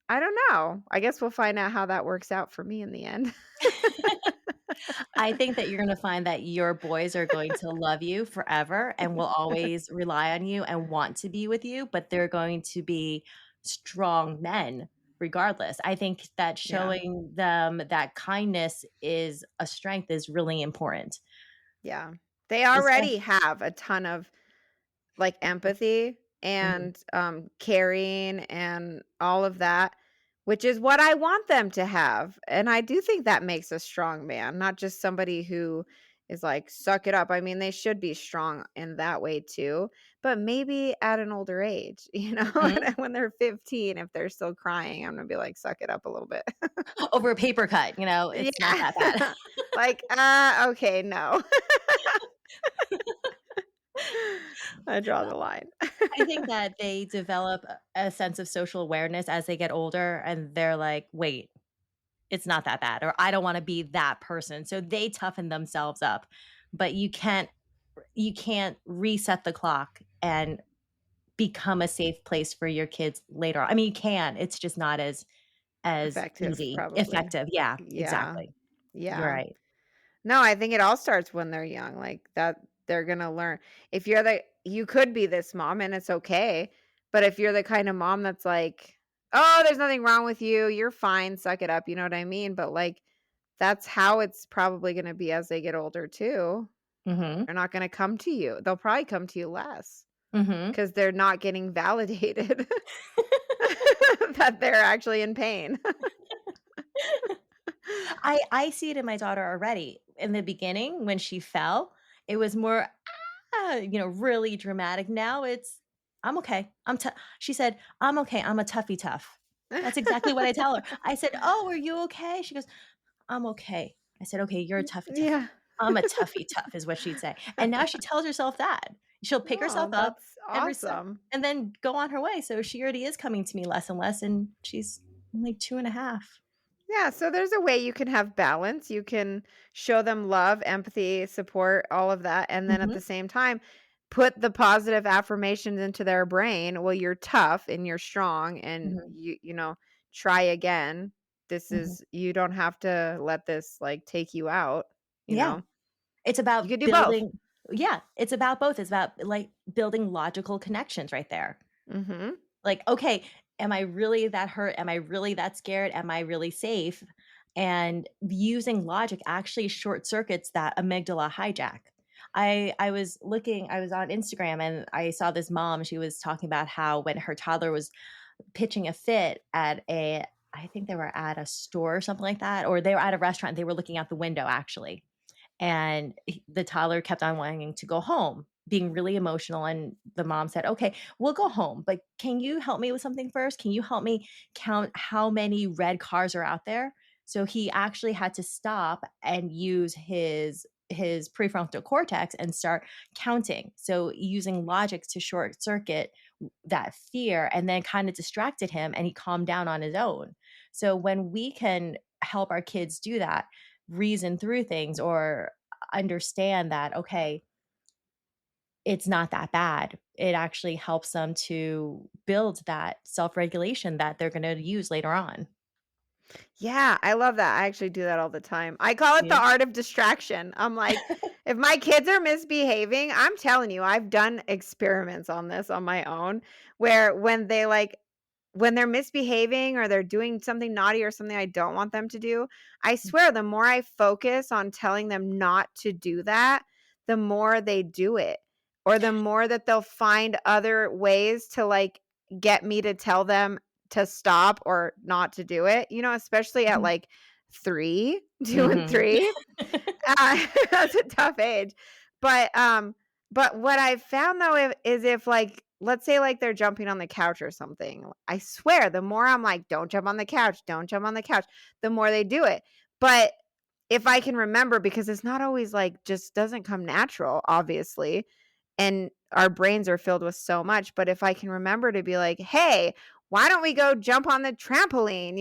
Speaker 1: I don't know. I guess we'll find out how that works out for me in the end.
Speaker 2: I think that you're gonna find that your boys are going to love you forever and will always rely on you and want to be with you, but they're going to be strong men regardless. I think that
Speaker 1: Yeah,
Speaker 2: showing them that kindness is a strength is really important.
Speaker 1: yeah. They
Speaker 2: Espec
Speaker 1: already have a ton of, like, empathy
Speaker 2: Mhm,
Speaker 1: and, caring and all of that, which is what I want them to have, and I do think that makes a strong man, not just somebody who is like, "Suck it up." I mean, they should be strong in that way too, but maybe at an older age,
Speaker 2: mhm.
Speaker 1: when they're 15, if they're still crying, I'm gonna be like, "Suck it up a little bit."
Speaker 2: Over a paper cut, it's not that bad.
Speaker 1: Yeah. Like, okay, no." I draw the line.
Speaker 2: I think that they develop a sense of social awareness as they get older, and they're like, "Wait, it's not that bad," or "I don't wanna be that person." So they toughen themselves up, but you can't reset the clock and become a safe place for your kids later on. I mean, you can, it's just not as
Speaker 1: Effective,
Speaker 2: easy,
Speaker 1: probably.
Speaker 2: effective. Yeah,
Speaker 1: Yeah.
Speaker 2: exactly. You're
Speaker 1: Yeah.
Speaker 2: right.
Speaker 1: No, I think it all starts when they're young, like, that they're gonna learn. If you could be this mom and it's okay, but if you're the kind of mom that's like, "Oh, there's nothing wrong with you, you're fine, suck it up," you know what I mean? But, like, that's how it's probably gonna be as they get older too.
Speaker 2: Mhm,
Speaker 1: They're not gonna come to you. They'll probably come to you less
Speaker 2: mhm.
Speaker 1: because 'cause they're not getting validated that they're actually in pain.
Speaker 2: I see it in my daughter already. In the beginning, when she fell, it was more, really dramatic. Now it's, "I'm okay. She said, "I'm okay. I'm a toughy tough." That's exactly what I tell her. I said, "Oh, are you okay?" She goes, "I'm okay." I said, "Okay, you're a toughy tough."
Speaker 1: Yeah.
Speaker 2: "I'm a toughy tough," is what she'd say. And now she tells herself that. She'll pick herself
Speaker 1: Oh,
Speaker 2: up
Speaker 1: that's
Speaker 2: and reset
Speaker 1: awesome.
Speaker 2: and then go on her way. So she already is coming to me less and less, and she's only 2.5.
Speaker 1: Yeah, so there's a way you can have balance. You can show them love, empathy, support, all of that, and then at
Speaker 2: Mhm,
Speaker 1: the same time, put the positive affirmations into their brain. Well, you're tough and you're strong and
Speaker 2: mhm,
Speaker 1: try again.
Speaker 2: mhm.
Speaker 1: You don't have to let this like take you out, you
Speaker 2: Yeah.
Speaker 1: know.
Speaker 2: It's
Speaker 1: You
Speaker 2: about
Speaker 1: could do both.
Speaker 2: building Yeah, it's about both. It's about, like, building logical connections right there.
Speaker 1: Mhm.
Speaker 2: Like, "Okay, am I really that hurt? Am I really that scared? Am I really safe?" And using logic actually short circuits that amygdala hijack. I was on Instagram and I saw this mom, she was talking about how when her toddler was pitching a fit at I think they were at a store or something like that, or they were at a restaurant, they were looking out the window actually. And the toddler kept on wanting to go home, being really emotional. And the mom said, "Okay, we'll go home, but can you help me with something first? Can you help me count how many red cars are out there?" So he actually had to stop and use his prefrontal cortex and start counting. So using logic to short circuit that fear and then kind of distracted him and he calmed down on his own. So when we can help our kids do that, reason through things or understand that, okay, it's not that bad. It actually helps them to build that self-regulation that they're gonna use later on.
Speaker 1: Yeah, I love that. I actually do that all the time. I call it the
Speaker 2: Yeah.
Speaker 1: art of distraction. I'm like, if my kids are misbehaving, I'm telling you, I've done experiments on this on my own where when they're misbehaving or they're doing something naughty or something I don't want them to do, I swear the more I focus on telling them not to do that, the more they do it. Or the more that they'll find other ways to like get me to tell them to stop or not to do it, especially at
Speaker 2: Mhm.
Speaker 1: like 3, 2 and
Speaker 2: Mhm.
Speaker 1: 3. That's a tough age. But, um, but what I've found though is if like, let's say like they're jumping on the couch or something, I swear the more I'm like, don't jump on the couch, don't jump on the couch, the more they do it. But if I can remember, because it's not always like just doesn't come natural, obviously. And our brains are filled with so much. But if I can remember to be like, hey, why don't we go jump on the trampoline,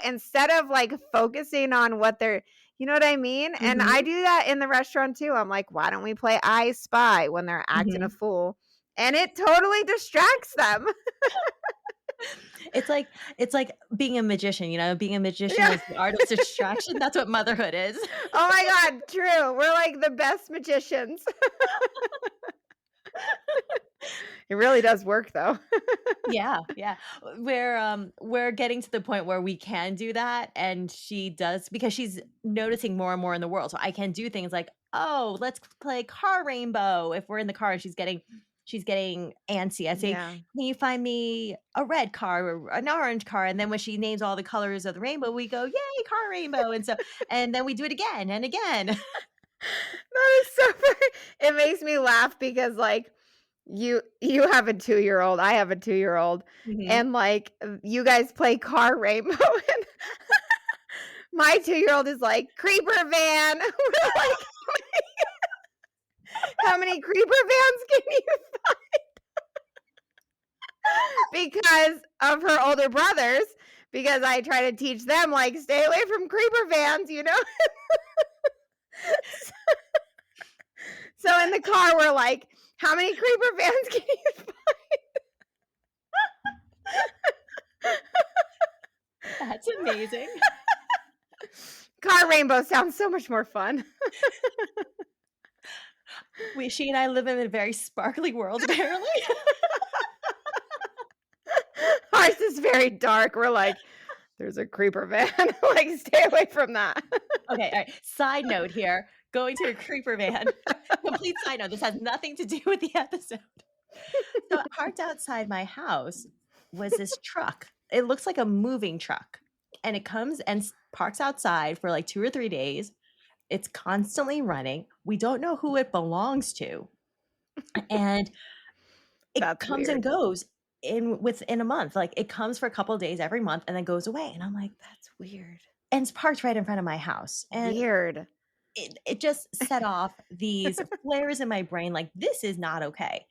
Speaker 1: instead of like focusing on what they're, you know what I mean? And I
Speaker 2: Mhm.
Speaker 1: do that in the restaurant too. I'm like, why don't we play I Spy when they're acting a
Speaker 2: Mhm.
Speaker 1: fool? And it totally distracts them.
Speaker 2: It's like being a magician, being a magician
Speaker 1: Yeah.
Speaker 2: is the art of distraction. That's what motherhood is.
Speaker 1: Oh my God. True. We're like the best magicians. It really does work though.
Speaker 2: Yeah, yeah. We're getting to the point where we can do that, and she does because she's noticing more and more in the world. So I can do things like, "Oh, let's play car rainbow." If we're in the car and she's getting antsy, I say,
Speaker 1: Yeah.
Speaker 2: "Can you find me a red car or an orange car?" And then when she names all the colors of the rainbow, we go, "Yay, car rainbow." And then we do it again and again.
Speaker 1: That is so funny. It makes me laugh because, like, you have a 2-year-old, I have a 2-year-old,
Speaker 2: Mhm.
Speaker 1: and, like, you guys play car rainbow, and my 2-year-old is like, "Creeper van." We're like, "How many creeper vans can you" because of her older brothers, because I try to teach them, like, "Stay away from creeper vans," you know? So in the car, we're like, "How many creeper vans can you"
Speaker 2: That's amazing.
Speaker 1: Car rainbow sounds so much more fun.
Speaker 2: She and I live in a very sparkly world, apparently.
Speaker 1: Ours is very dark. We're like, "There's a creeper van, like, stay away from that."
Speaker 2: Okay, all right. Side note here, going to a creeper van. Complete side note. This has nothing to do with the episode. So parked outside my house was this truck. It looks like a moving truck. And it comes and parks outside for like 2 or 3 days. It's constantly running. We don't know who it belongs to. And it
Speaker 1: That's
Speaker 2: comes and
Speaker 1: weird.
Speaker 2: goes within a month. Like it comes for a couple of days every month and then goes away. And I'm like,
Speaker 1: That's weird.
Speaker 2: and it's parked right in front of my house. And
Speaker 1: Weird.
Speaker 2: it just set off these flares in my brain like, "This is not okay."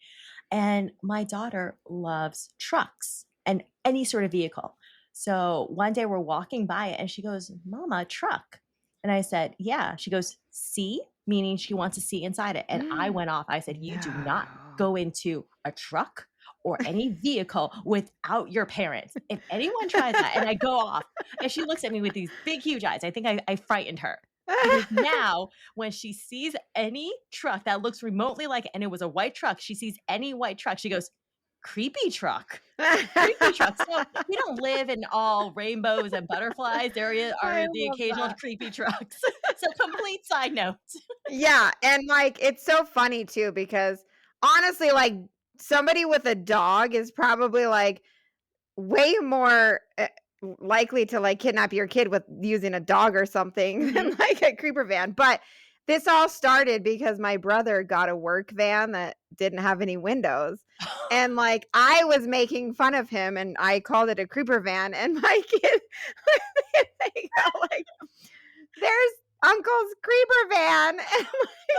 Speaker 2: And my daughter loves trucks and any sort of vehicle. So one day we're walking by it and she goes, "Mama, truck." And I said, "Yeah." She goes, "See?" Meaning she wants to see inside it. And I went off. I said, "You do not
Speaker 1: No.
Speaker 2: go into a truck or any vehicle without your parents. If anyone tries that," and I go off, and she looks at me with these big, huge eyes. I think I frightened her because now when she sees any truck that looks remotely like it, and it was a white truck, she sees any white truck, she goes, "Creepy truck, creepy truck." So we don't live in all rainbows and butterflies. There
Speaker 1: I
Speaker 2: are the
Speaker 1: love
Speaker 2: occasional
Speaker 1: that.
Speaker 2: creepy trucks. So complete side note.
Speaker 1: Yeah, and, like, it's so funny too because, honestly, like, somebody with a dog is probably, like, way more, likely to, like, kidnap your kid with using a dog or something than,
Speaker 2: Mhm.
Speaker 1: like, a creeper van, but this all started because my brother got a work van that didn't have any windows, and, like, I was making fun of him, and I called it a creeper van, and my kid they go like, "There's uncle's creeper van," and,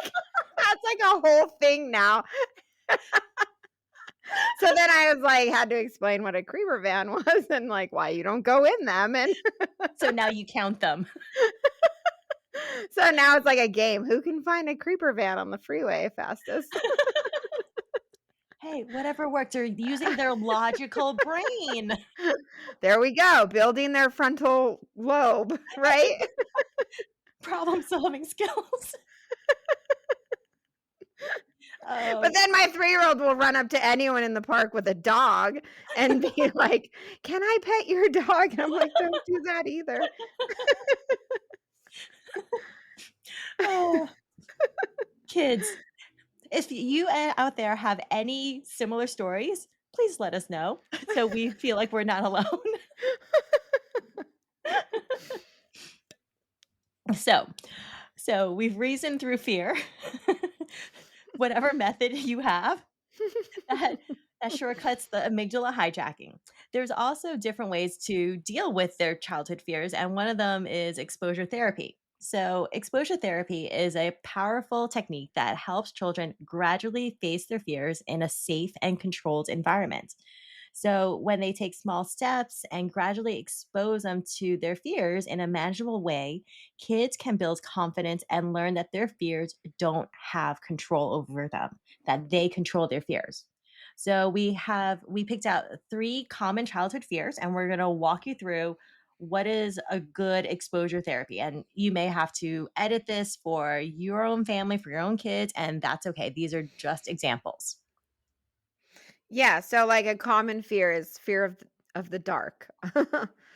Speaker 1: like, that's, like, a whole thing now. So then I was like, had to explain what a creeper van was and like why you don't go in them. And
Speaker 2: So now you count them.
Speaker 1: so now it's like a game. Who can find a creeper van on the freeway fastest?
Speaker 2: Hey, whatever works. They're using their logical brain.
Speaker 1: There we go. Building their frontal lobe, right?
Speaker 2: Problem solving skills.
Speaker 1: But
Speaker 2: Oh,
Speaker 1: then my 3-year-old will run up to anyone in the park with a dog and be like, "Can I pet your dog?" And I'm like, "Don't do that either."
Speaker 2: oh, kids. If you out there have any similar stories, please let us know so we feel like we're not alone. So so we've reasoned through fear, whatever method you have that that shortcuts the amygdala hijacking. There's also different ways to deal with their childhood fears, and one of them is exposure therapy. So, exposure therapy is a powerful technique that helps children gradually face their fears in a safe and controlled environment. So, when they take small steps and gradually expose them to their fears in a manageable way, kids can build confidence and learn that their fears don't have control over them, that they control their fears. So, we picked out 3 common childhood fears, and we're going to walk you through what is a good exposure therapy. And you may have to edit this for your own family, for your own kids, and that's okay. These are just examples.
Speaker 1: Yeah, so, like, a common fear is fear of the dark.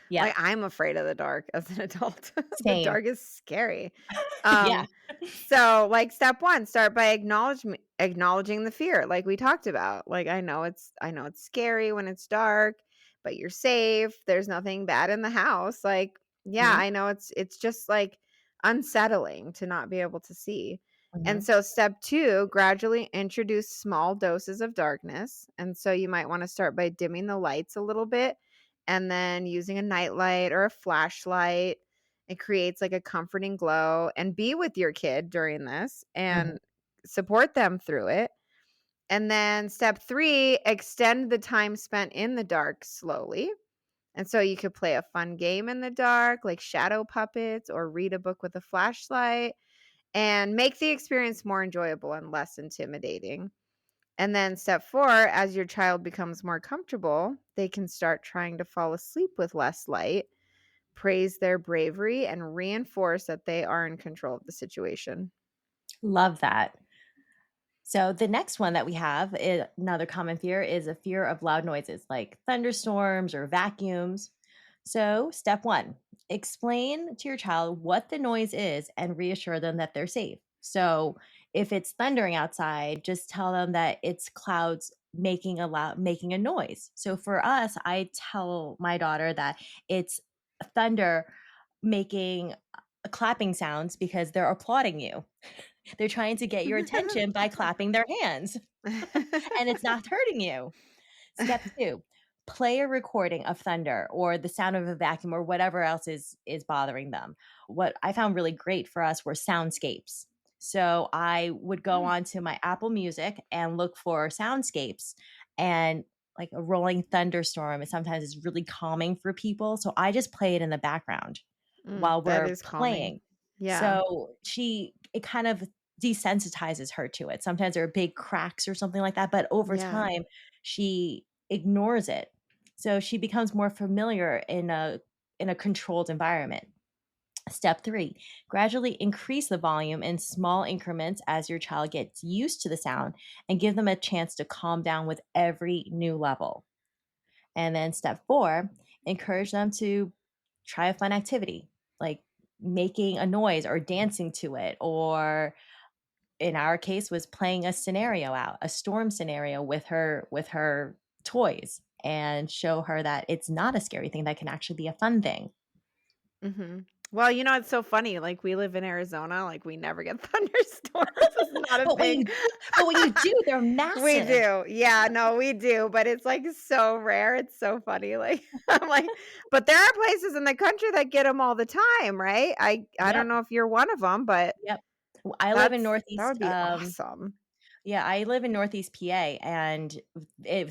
Speaker 2: Yep.
Speaker 1: Like, I'm afraid of the dark as an adult. The
Speaker 2: Same.
Speaker 1: dark is scary.
Speaker 2: Yeah.
Speaker 1: So, like, step 1, start by acknowledging the fear, like we talked about. Like, I know it's scary when it's dark, but you're safe, there's nothing bad in the house. Like, yeah,
Speaker 2: Mhm.
Speaker 1: I know it's just, like, unsettling to not be able to see. And
Speaker 2: Mhm.
Speaker 1: so step 2, gradually introduce small doses of darkness. And so you might want to start by dimming the lights a little bit and then using a nightlight or a flashlight. It creates like a comforting glow, and be with your kid during this
Speaker 2: Mhm.
Speaker 1: and support them through it. And then step 3, extend the time spent in the dark slowly. And so you could play a fun game in the dark, like shadow puppets, or read a book with a flashlight and make the experience more enjoyable and less intimidating. And then step 4, as your child becomes more comfortable, they can start trying to fall asleep with less light, praise their bravery, and reinforce that they are in control of the situation.
Speaker 2: Love that. So the next one that we have, another common fear is a fear of loud noises like thunderstorms or vacuums. So, step 1, explain to your child what the noise is and reassure them that they're safe. So, if it's thundering outside, just tell them that it's clouds making a noise. So for us, I tell my daughter that it's thunder making clapping sounds because they're applauding you. They're trying to get your attention by clapping their hands, and it's not hurting you. Step 2, play a recording of thunder or the sound of a vacuum or whatever else is bothering them. What I found really great for us were soundscapes. So I would go
Speaker 1: Mm,
Speaker 2: on to my Apple Music and look for soundscapes, and like a rolling thunderstorm, it sometimes is really calming for people. So I just play it in the background while
Speaker 1: that
Speaker 2: we're
Speaker 1: is calming.
Speaker 2: playing.
Speaker 1: Yeah.
Speaker 2: So it kind of desensitizes her to it. Sometimes there are big cracks or something like that, but over
Speaker 1: Yeah.
Speaker 2: time, she ignores it. So she becomes more familiar in a controlled environment. Step 3, gradually increase the volume in small increments as your child gets used to the sound and give them a chance to calm down with every new level. And then step 4, encourage them to try a fun activity like making a noise or dancing to it, or in our case was playing a scenario out, a storm scenario with her toys, and show her that it's not a scary thing, that can actually be a fun thing.
Speaker 1: Mhm. Well, it's so funny, like, we live in Arizona, like, we never get thunderstorms, it's not a
Speaker 2: But
Speaker 1: thing.
Speaker 2: when you do, they're
Speaker 1: We
Speaker 2: massive.
Speaker 1: do. Yeah, no, we do, but it's, like, so rare, it's so funny, like, I'm like but there are places in the country that get them all the time, right? I don't
Speaker 2: Yep,
Speaker 1: know if you're one of them, but
Speaker 2: yep. I live in
Speaker 1: that
Speaker 2: Northeast,
Speaker 1: would be awesome.
Speaker 2: yeah, I live in Northeast PA, and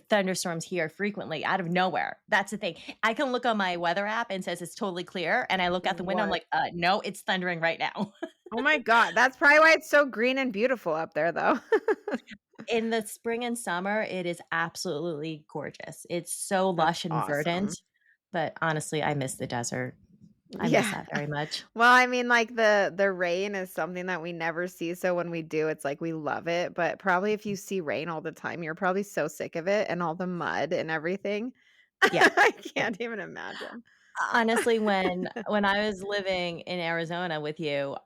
Speaker 2: thunderstorms here frequently out of nowhere. That's the thing. I can look on my weather app and says it's totally clear, and I look out the window, I'm
Speaker 1: What?
Speaker 2: like, no, it's thundering right now."
Speaker 1: Oh my god, that's probably why it's so green and beautiful up there, though.
Speaker 2: In the spring and summer, it is absolutely gorgeous. It's so
Speaker 1: That's
Speaker 2: lush and
Speaker 1: awesome.
Speaker 2: verdant, but honestly, I miss the desert. I miss
Speaker 1: Yeah.
Speaker 2: that very much.
Speaker 1: Well, I mean, like, the rain is something that we never see, so when we do, it's like we love it, but probably if you see rain all the time, you're probably so sick of it and all the mud and everything.
Speaker 2: Yeah.
Speaker 1: I can't even imagine.
Speaker 2: Honestly, when I was living in Arizona with you,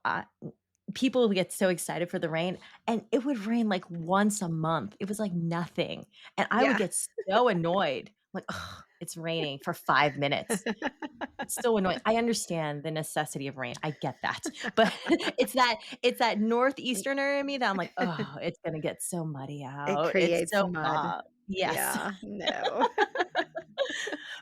Speaker 2: people would get so excited for the rain, and it would rain, like, once a month. It was like nothing, and I would
Speaker 1: Yeah.
Speaker 2: get so annoyed, like, "Ugh, it's raining for 5 minutes." It's so annoying. I understand the necessity of rain. I get that. But it's that northeasterner in me that I'm like, "Oh, it's gonna get so muddy
Speaker 1: It
Speaker 2: out. It's
Speaker 1: creates
Speaker 2: so
Speaker 1: mud.
Speaker 2: hot." Yes.
Speaker 1: Yeah, no.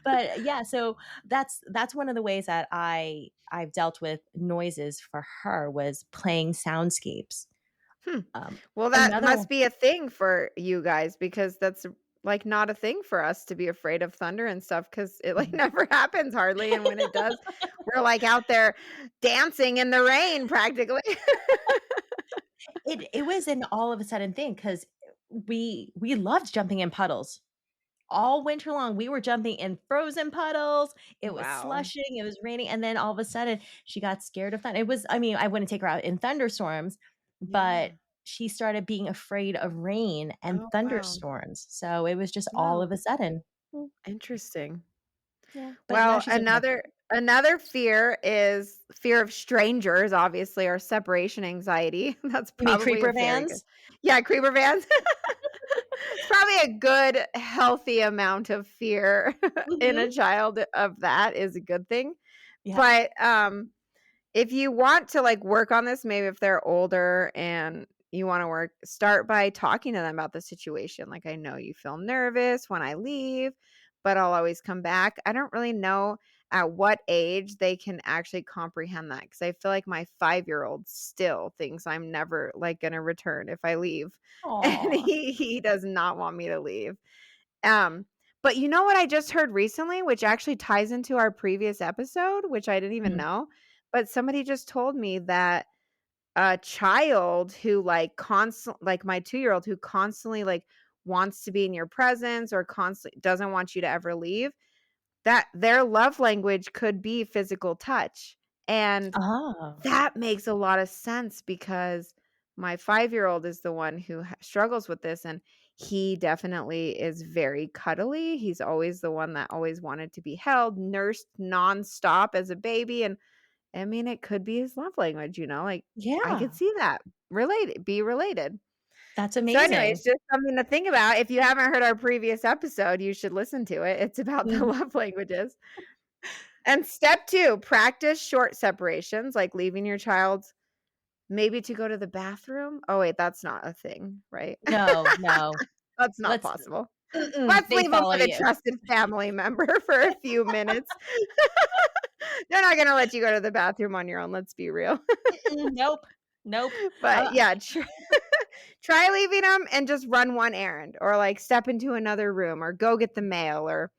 Speaker 2: But, yeah, so that's one of the ways that I've dealt with noises for her was playing soundscapes.
Speaker 1: Hmm.
Speaker 2: Um,
Speaker 1: Well, that
Speaker 2: another one
Speaker 1: must be a thing for you guys because that's, like, not a thing for us to be afraid of thunder and stuff because it, like,
Speaker 2: Mhm.
Speaker 1: never happens hardly, and when it does, we're, like, out there dancing in the rain practically.
Speaker 2: It was an all of a sudden thing because we loved jumping in puddles. All winter long, we were jumping in frozen puddles, it was
Speaker 1: Wow.
Speaker 2: slushing, it was raining, and then all of a sudden, she got scared of thunder. It was I mean, I wouldn't take her out in thunderstorms, but
Speaker 1: Yeah.
Speaker 2: she started being afraid of rain and
Speaker 1: Oh, wow.
Speaker 2: thunderstorms, so it was just all
Speaker 1: Wow.
Speaker 2: of a sudden. Mm,
Speaker 1: Interesting.
Speaker 2: yeah, but now
Speaker 1: Well,
Speaker 2: she's okay.
Speaker 1: another fear is fear of strangers, obviously, or separation anxiety. That's
Speaker 2: You mean
Speaker 1: probably a
Speaker 2: creeper
Speaker 1: very good.
Speaker 2: vans?
Speaker 1: Yeah, creeper vans. It's probably a good, healthy amount of fear in
Speaker 2: Mhm.
Speaker 1: a child of that is a good thing.
Speaker 2: Yeah.
Speaker 1: But, if you want to, like, work on this, maybe if they're older and you wanna start by talking to them about the situation, like, "I know you feel nervous when I leave, but I'll always come back." I don't really know at what age they can actually comprehend that because I feel like my five-year-old still thinks I'm never, like, gonna return if I leave, and
Speaker 2: Aw.
Speaker 1: he does not want me to leave. Um, but you know what I just heard recently, which actually ties into our previous episode, which I didn't even
Speaker 2: Mhm.
Speaker 1: know, but somebody just told me that a child who, like, like my two-year-old who constantly, like, wants to be in your presence or constantly doesn't want you to ever leave, that their love language could be physical touch, and
Speaker 2: Oh.
Speaker 1: that makes a lot of sense because my five-year-old is the one who struggles with this, and he definitely is very cuddly. He's always the one that always wanted to be held, nursed nonstop as a baby, and I mean, it could be his love language, like, I could
Speaker 2: Yeah.
Speaker 1: see that. Be related.
Speaker 2: That's
Speaker 1: So, anyways,
Speaker 2: amazing.
Speaker 1: just something to think about. If you haven't heard our previous episode, you should listen to it. It's about the
Speaker 2: Mhm.
Speaker 1: love languages. And step 2, practice short separations, like leaving your child maybe to go to the bathroom. Oh, wait, that's not a thing, right?
Speaker 2: No, no.
Speaker 1: That's not
Speaker 2: Let's
Speaker 1: possible.
Speaker 2: mm-mm,
Speaker 1: Let's
Speaker 2: they
Speaker 1: leave them
Speaker 2: follow
Speaker 1: with a
Speaker 2: you.
Speaker 1: trusted family member for a few minutes. They're not gonna let you go to the bathroom on your own, let's be real.
Speaker 2: Mm-mm, nope, nope.
Speaker 1: But,
Speaker 2: Uh,
Speaker 1: yeah, try leaving them and just run one errand or, like, step into another room or go get the mail or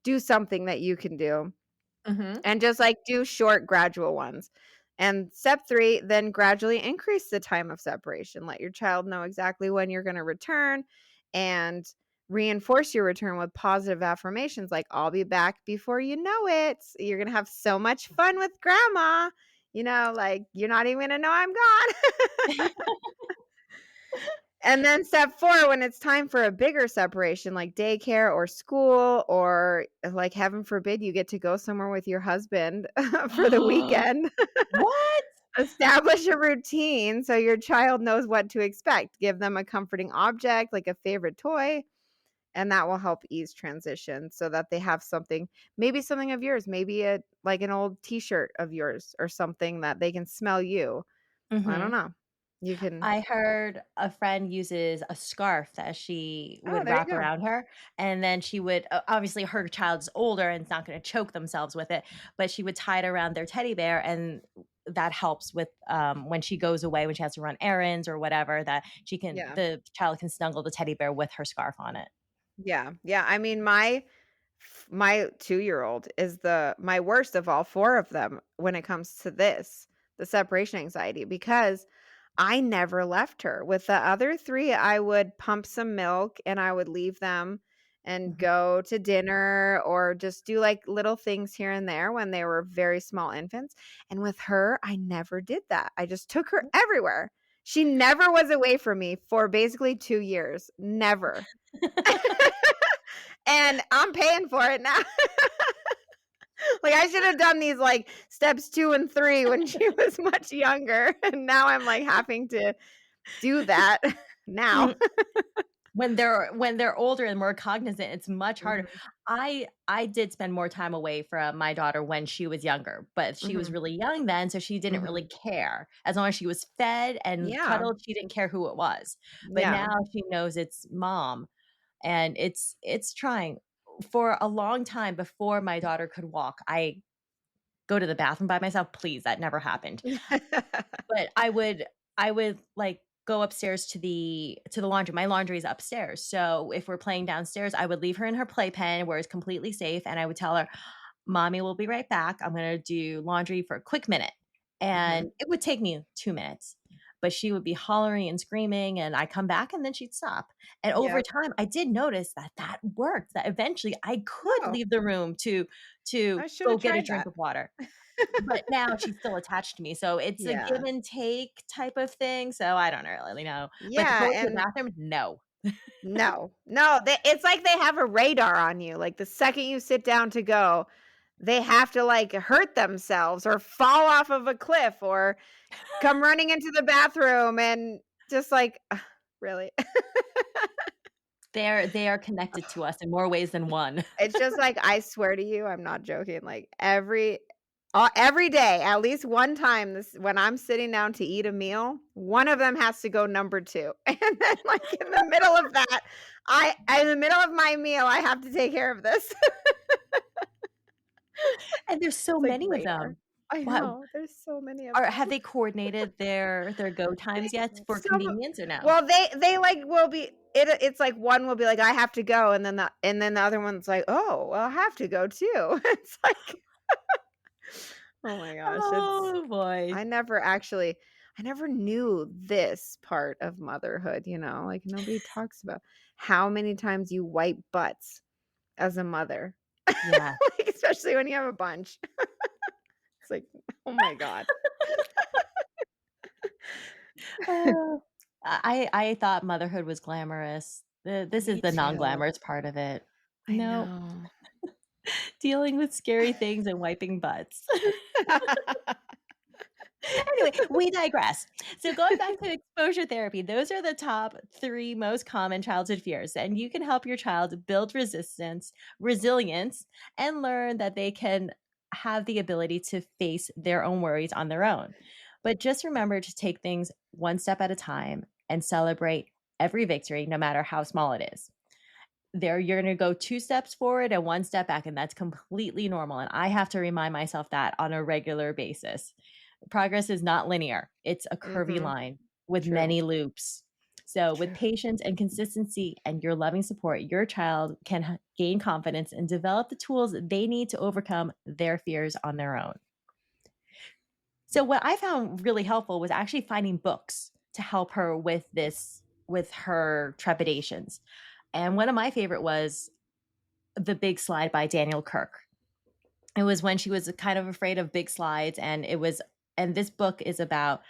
Speaker 1: do something that you can do.
Speaker 2: mhm,
Speaker 1: And just, like, do short, gradual ones. And step 3, then gradually increase the time of separation. Let your child know exactly when you're gonna return and reinforce your return with positive affirmations like, "I'll be back before you know it. You're gonna have so much fun with grandma." Like, "You're not even gonna know I'm gone." And then step 4, when it's time for a bigger separation, like daycare or school, or like heaven forbid you get to go somewhere with your husband for the weekend,
Speaker 2: What?
Speaker 1: establish a routine so your child knows what to expect. Give them a comforting object, like a favorite toy, and that will help ease transition so that they have something, maybe something of yours, maybe like an old t-shirt of yours or something that they can smell you. I don't
Speaker 2: Mhm.
Speaker 1: know. You can.
Speaker 2: I heard a friend uses a scarf that she
Speaker 1: Oh,
Speaker 2: would
Speaker 1: there you
Speaker 2: wrap
Speaker 1: go.
Speaker 2: around her, and then she would obviously, her child's older and is not gonna choke themselves with it, but she would tie it around their teddy bear, and that helps with, when she goes away, when she has to run errands or whatever, that
Speaker 1: Yeah.
Speaker 2: the child can snuggle the teddy bear with her scarf on it.
Speaker 1: Yeah, yeah, I mean, my two-year-old is my worst of all 4 of them when it comes to this, the separation anxiety, because I never left her. With the other 3, I would pump some milk and I would leave them and
Speaker 2: Mhm.
Speaker 1: go to dinner or just do, like, little things here and there when they were very small infants, and with her, I never did that. I just took her everywhere. She never was away from me for basically 2 years, never. And I'm paying for it now. Like, I should have done these, like, steps 2 and 3 when she was much younger, and now I'm, like, having to do that now.
Speaker 2: when they're older and more cognizant, it's much harder.
Speaker 1: Mhm,
Speaker 2: I did spend more time away from my daughter when she was younger, but she was
Speaker 1: mhm,
Speaker 2: really young then, so she didn't
Speaker 1: mhm.
Speaker 2: really care. As long as she was fed and
Speaker 1: Yeah,
Speaker 2: cuddled, she didn't care who it was. But
Speaker 1: yeah.
Speaker 2: now she knows it's mom, and it's trying. For a long time before my daughter could walk, I go to the bathroom by myself, please, that never happened. But I would, like, go upstairs to the laundry. My laundry is upstairs, so if we're playing downstairs, I would leave her in her playpen where it's completely safe, and I would tell her, "Mommy will be right back. I'm gonna do laundry for a quick minute."
Speaker 1: Mhm.
Speaker 2: And it would take me 2 minutes, but she would be hollering and screaming, and I come back, and then she'd stop. And over
Speaker 1: Yep.
Speaker 2: time, I did notice that that worked, that eventually I could
Speaker 1: Oh,
Speaker 2: leave the room to
Speaker 1: I should
Speaker 2: go
Speaker 1: have
Speaker 2: get a
Speaker 1: tried
Speaker 2: drink
Speaker 1: that.
Speaker 2: of water. But now she's still attached to me, so it's a give
Speaker 1: Yeah.
Speaker 2: and take type of thing, so I don't really know. But to
Speaker 1: Yeah,
Speaker 2: go to the
Speaker 1: and
Speaker 2: bathroom, no.
Speaker 1: no, no, it's like they have a radar on you, like, the second you sit down to go, they have to, like, hurt themselves or fall off of a cliff or come running into the bathroom and just like, ugh, really?
Speaker 2: They are connected to us in more ways than one.
Speaker 1: It's just like, I swear to you, I'm not joking, like, every day, at least one time this when I'm sitting down to eat a meal, one of them has to go number 2, and then, like, in the middle of that, I in the middle of my meal, I have to take care of this.
Speaker 2: And there's so
Speaker 1: It's like
Speaker 2: many of
Speaker 1: radar.
Speaker 2: them.
Speaker 1: I
Speaker 2: What
Speaker 1: know, there's so many of
Speaker 2: or
Speaker 1: them.
Speaker 2: have they coordinated their go times yet for
Speaker 1: Some
Speaker 2: convenience or no?
Speaker 1: well, they, like, will be it's like one will be like, "I have to go," and then the other one's like, "Oh, well, I have to go too." It's like, oh my gosh, it's
Speaker 2: Oh, boy.
Speaker 1: I never actually I never knew this part of motherhood, like, nobody talks about how many times you wipe butts as a mother,
Speaker 2: Yeah.
Speaker 1: like, especially when you have a bunch. It's like, oh my god.
Speaker 2: Oh, I thought motherhood was glamorous. This is
Speaker 1: Me
Speaker 2: the
Speaker 1: too.
Speaker 2: non-glamorous part of it.
Speaker 1: I
Speaker 2: No,
Speaker 1: know.
Speaker 2: dealing with scary things and wiping butts. Anyway, we digress. So going back to exposure therapy, those are the top 3 most common childhood fears, and you can help your child build resilience, and learn that they can have the ability to face their own worries on their own. But just remember to take things one step at a time and celebrate every victory, no matter how small it is. There, you're gonna go 2 steps forward and 1 step back, and that's completely normal, and I have to remind myself that on a regular basis. Progress is not linear. It's a curvy
Speaker 1: Mhm.
Speaker 2: line with
Speaker 1: True.
Speaker 2: many loops. So, with
Speaker 1: True.
Speaker 2: patience and consistency and your loving support, your child can gain confidence and develop the tools they need to overcome their fears on their own. So, what I found really helpful was actually finding books to help her with with her trepidations. And one of my favorite was The Big Slide by Daniel Kirk. It was when she was kind of afraid of big slides, and this book is about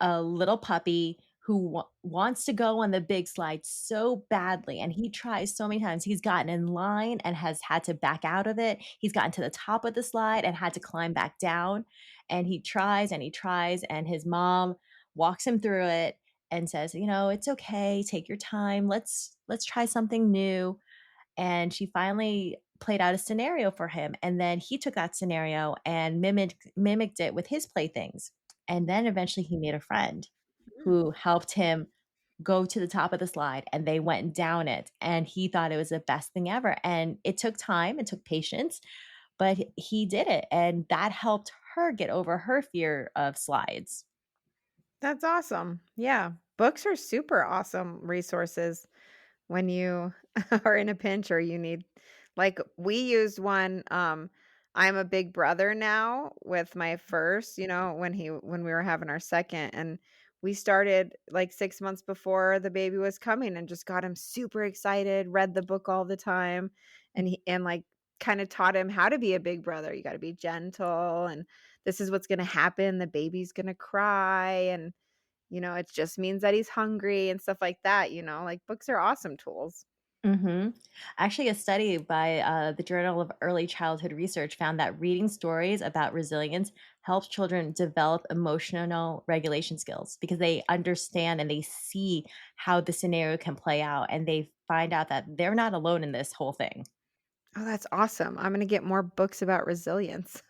Speaker 2: a little puppy who wants to go on the big slide so badly, and he tries so many times. He's gotten in line and has had to back out of it. He's gotten to the top of the slide and had to climb back down, and he tries and he tries, and his mom walks him through it and says, "It's okay. Take your time. Let's try something new." And she finally played out a scenario for him, and then he took that scenario and mimicked it with his playthings. And then eventually he made a friend
Speaker 1: Mm.
Speaker 2: who helped him go to the top of the slide, and they went down it, and he thought it was the best thing ever. And it took time, it took patience, but he did it, and that helped her get over her fear of slides.
Speaker 1: That's awesome. Yeah. Books are super awesome resources when you are in a pinch or you need like we used one I'm a big brother now with my first, when we were having our second and we started like 6 months before the baby was coming and just got him super excited, read the book all the time and like kind of taught him how to be a big brother. You got to be gentle and this is what's going to happen. The baby's going to cry and it just means that he's hungry and stuff like that, like books are awesome tools.
Speaker 2: Hmm. Actually, a study by the Journal of Early Childhood Research found that reading stories about resilience helps children develop emotional regulation skills because they understand and they see how the scenario can play out, and they find out that they're not alone in this whole thing.
Speaker 1: Oh, that's awesome. I'm gonna get more books about resilience.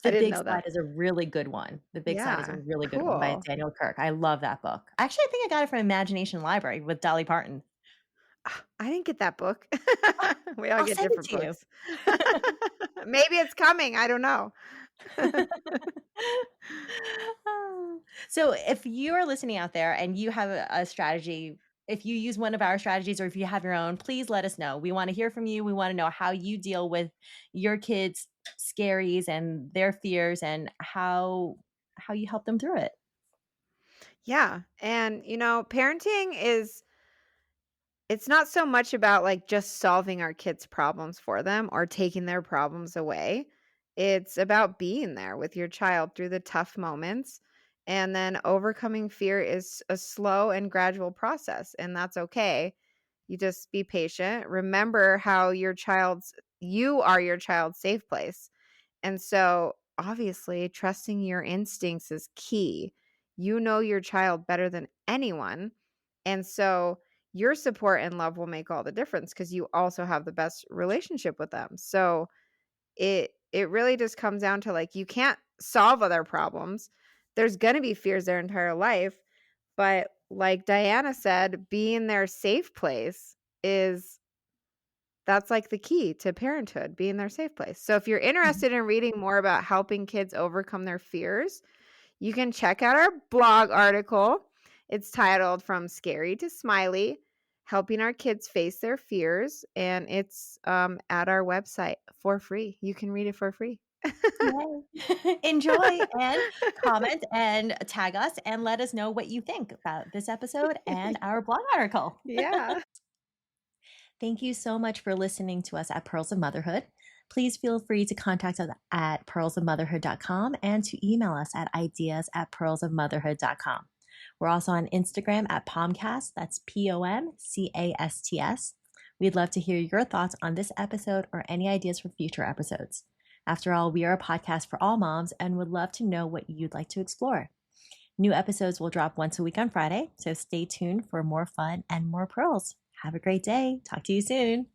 Speaker 1: I
Speaker 2: The
Speaker 1: didn't
Speaker 2: Big
Speaker 1: know
Speaker 2: Slide
Speaker 1: that.
Speaker 2: is a really good one. The Big Slide is a
Speaker 1: Yeah,
Speaker 2: really good one by
Speaker 1: cool.
Speaker 2: Daniel Kirk. I love that book. Actually, I think I got it from Imagination Library with Dolly Parton.
Speaker 1: Ah, I didn't get that book.
Speaker 2: Oh,
Speaker 1: We all
Speaker 2: I'll
Speaker 1: get
Speaker 2: send it
Speaker 1: different
Speaker 2: to you.
Speaker 1: books. Maybe it's coming, I don't know.
Speaker 2: So, if you're listening out there and you have a strategy, if you use one of our strategies or if you have your own, please let us know. We want to hear from you. We want to know how you deal with your kids' scaries and their fears and how you help them through it.
Speaker 1: Yeah, and, parenting is it's not so much about, like, just solving our kids' problems for them or taking their problems away. It's about being there with your child through the tough moments, and then overcoming fear is a slow and gradual process, and that's okay. You just be patient. Remember how you are your child's safe place. And so, obviously, trusting your instincts is key. You know your child better than anyone. And so, your support and love will make all the difference because you also have the best relationship with them. So, it really just comes down to, like, you can't solve other problems. There's going to be fears their entire life, but like Diana said, being their safe place is that's like the key to parenthood, being their safe place. So if you're
Speaker 2: Mhm.
Speaker 1: interested in reading more about helping kids overcome their fears, you can check out our blog article. It's titled From Scary to Smiley: Helping Our Kids Face Their Fears. And it's at our website for free. You can read it for free.
Speaker 2: Yay. Enjoy and comment and tag us and let us know what you think about this episode and our blog article.
Speaker 1: Yeah.
Speaker 2: Thank you so much for listening to us at Pearls of Motherhood. Please feel free to contact us at pearlsofmotherhood.com and to email us at ideas@pearlsofmotherhood.com. We're also on Instagram at Pomcast. That's POMCASTS. We'd love to hear your thoughts on this episode or any ideas for future episodes. After all, we are a podcast for all moms and would love to know what you'd like to explore. New episodes will drop once a week on Friday, so stay tuned for more fun and more pearls. Have a great day. Talk to you soon.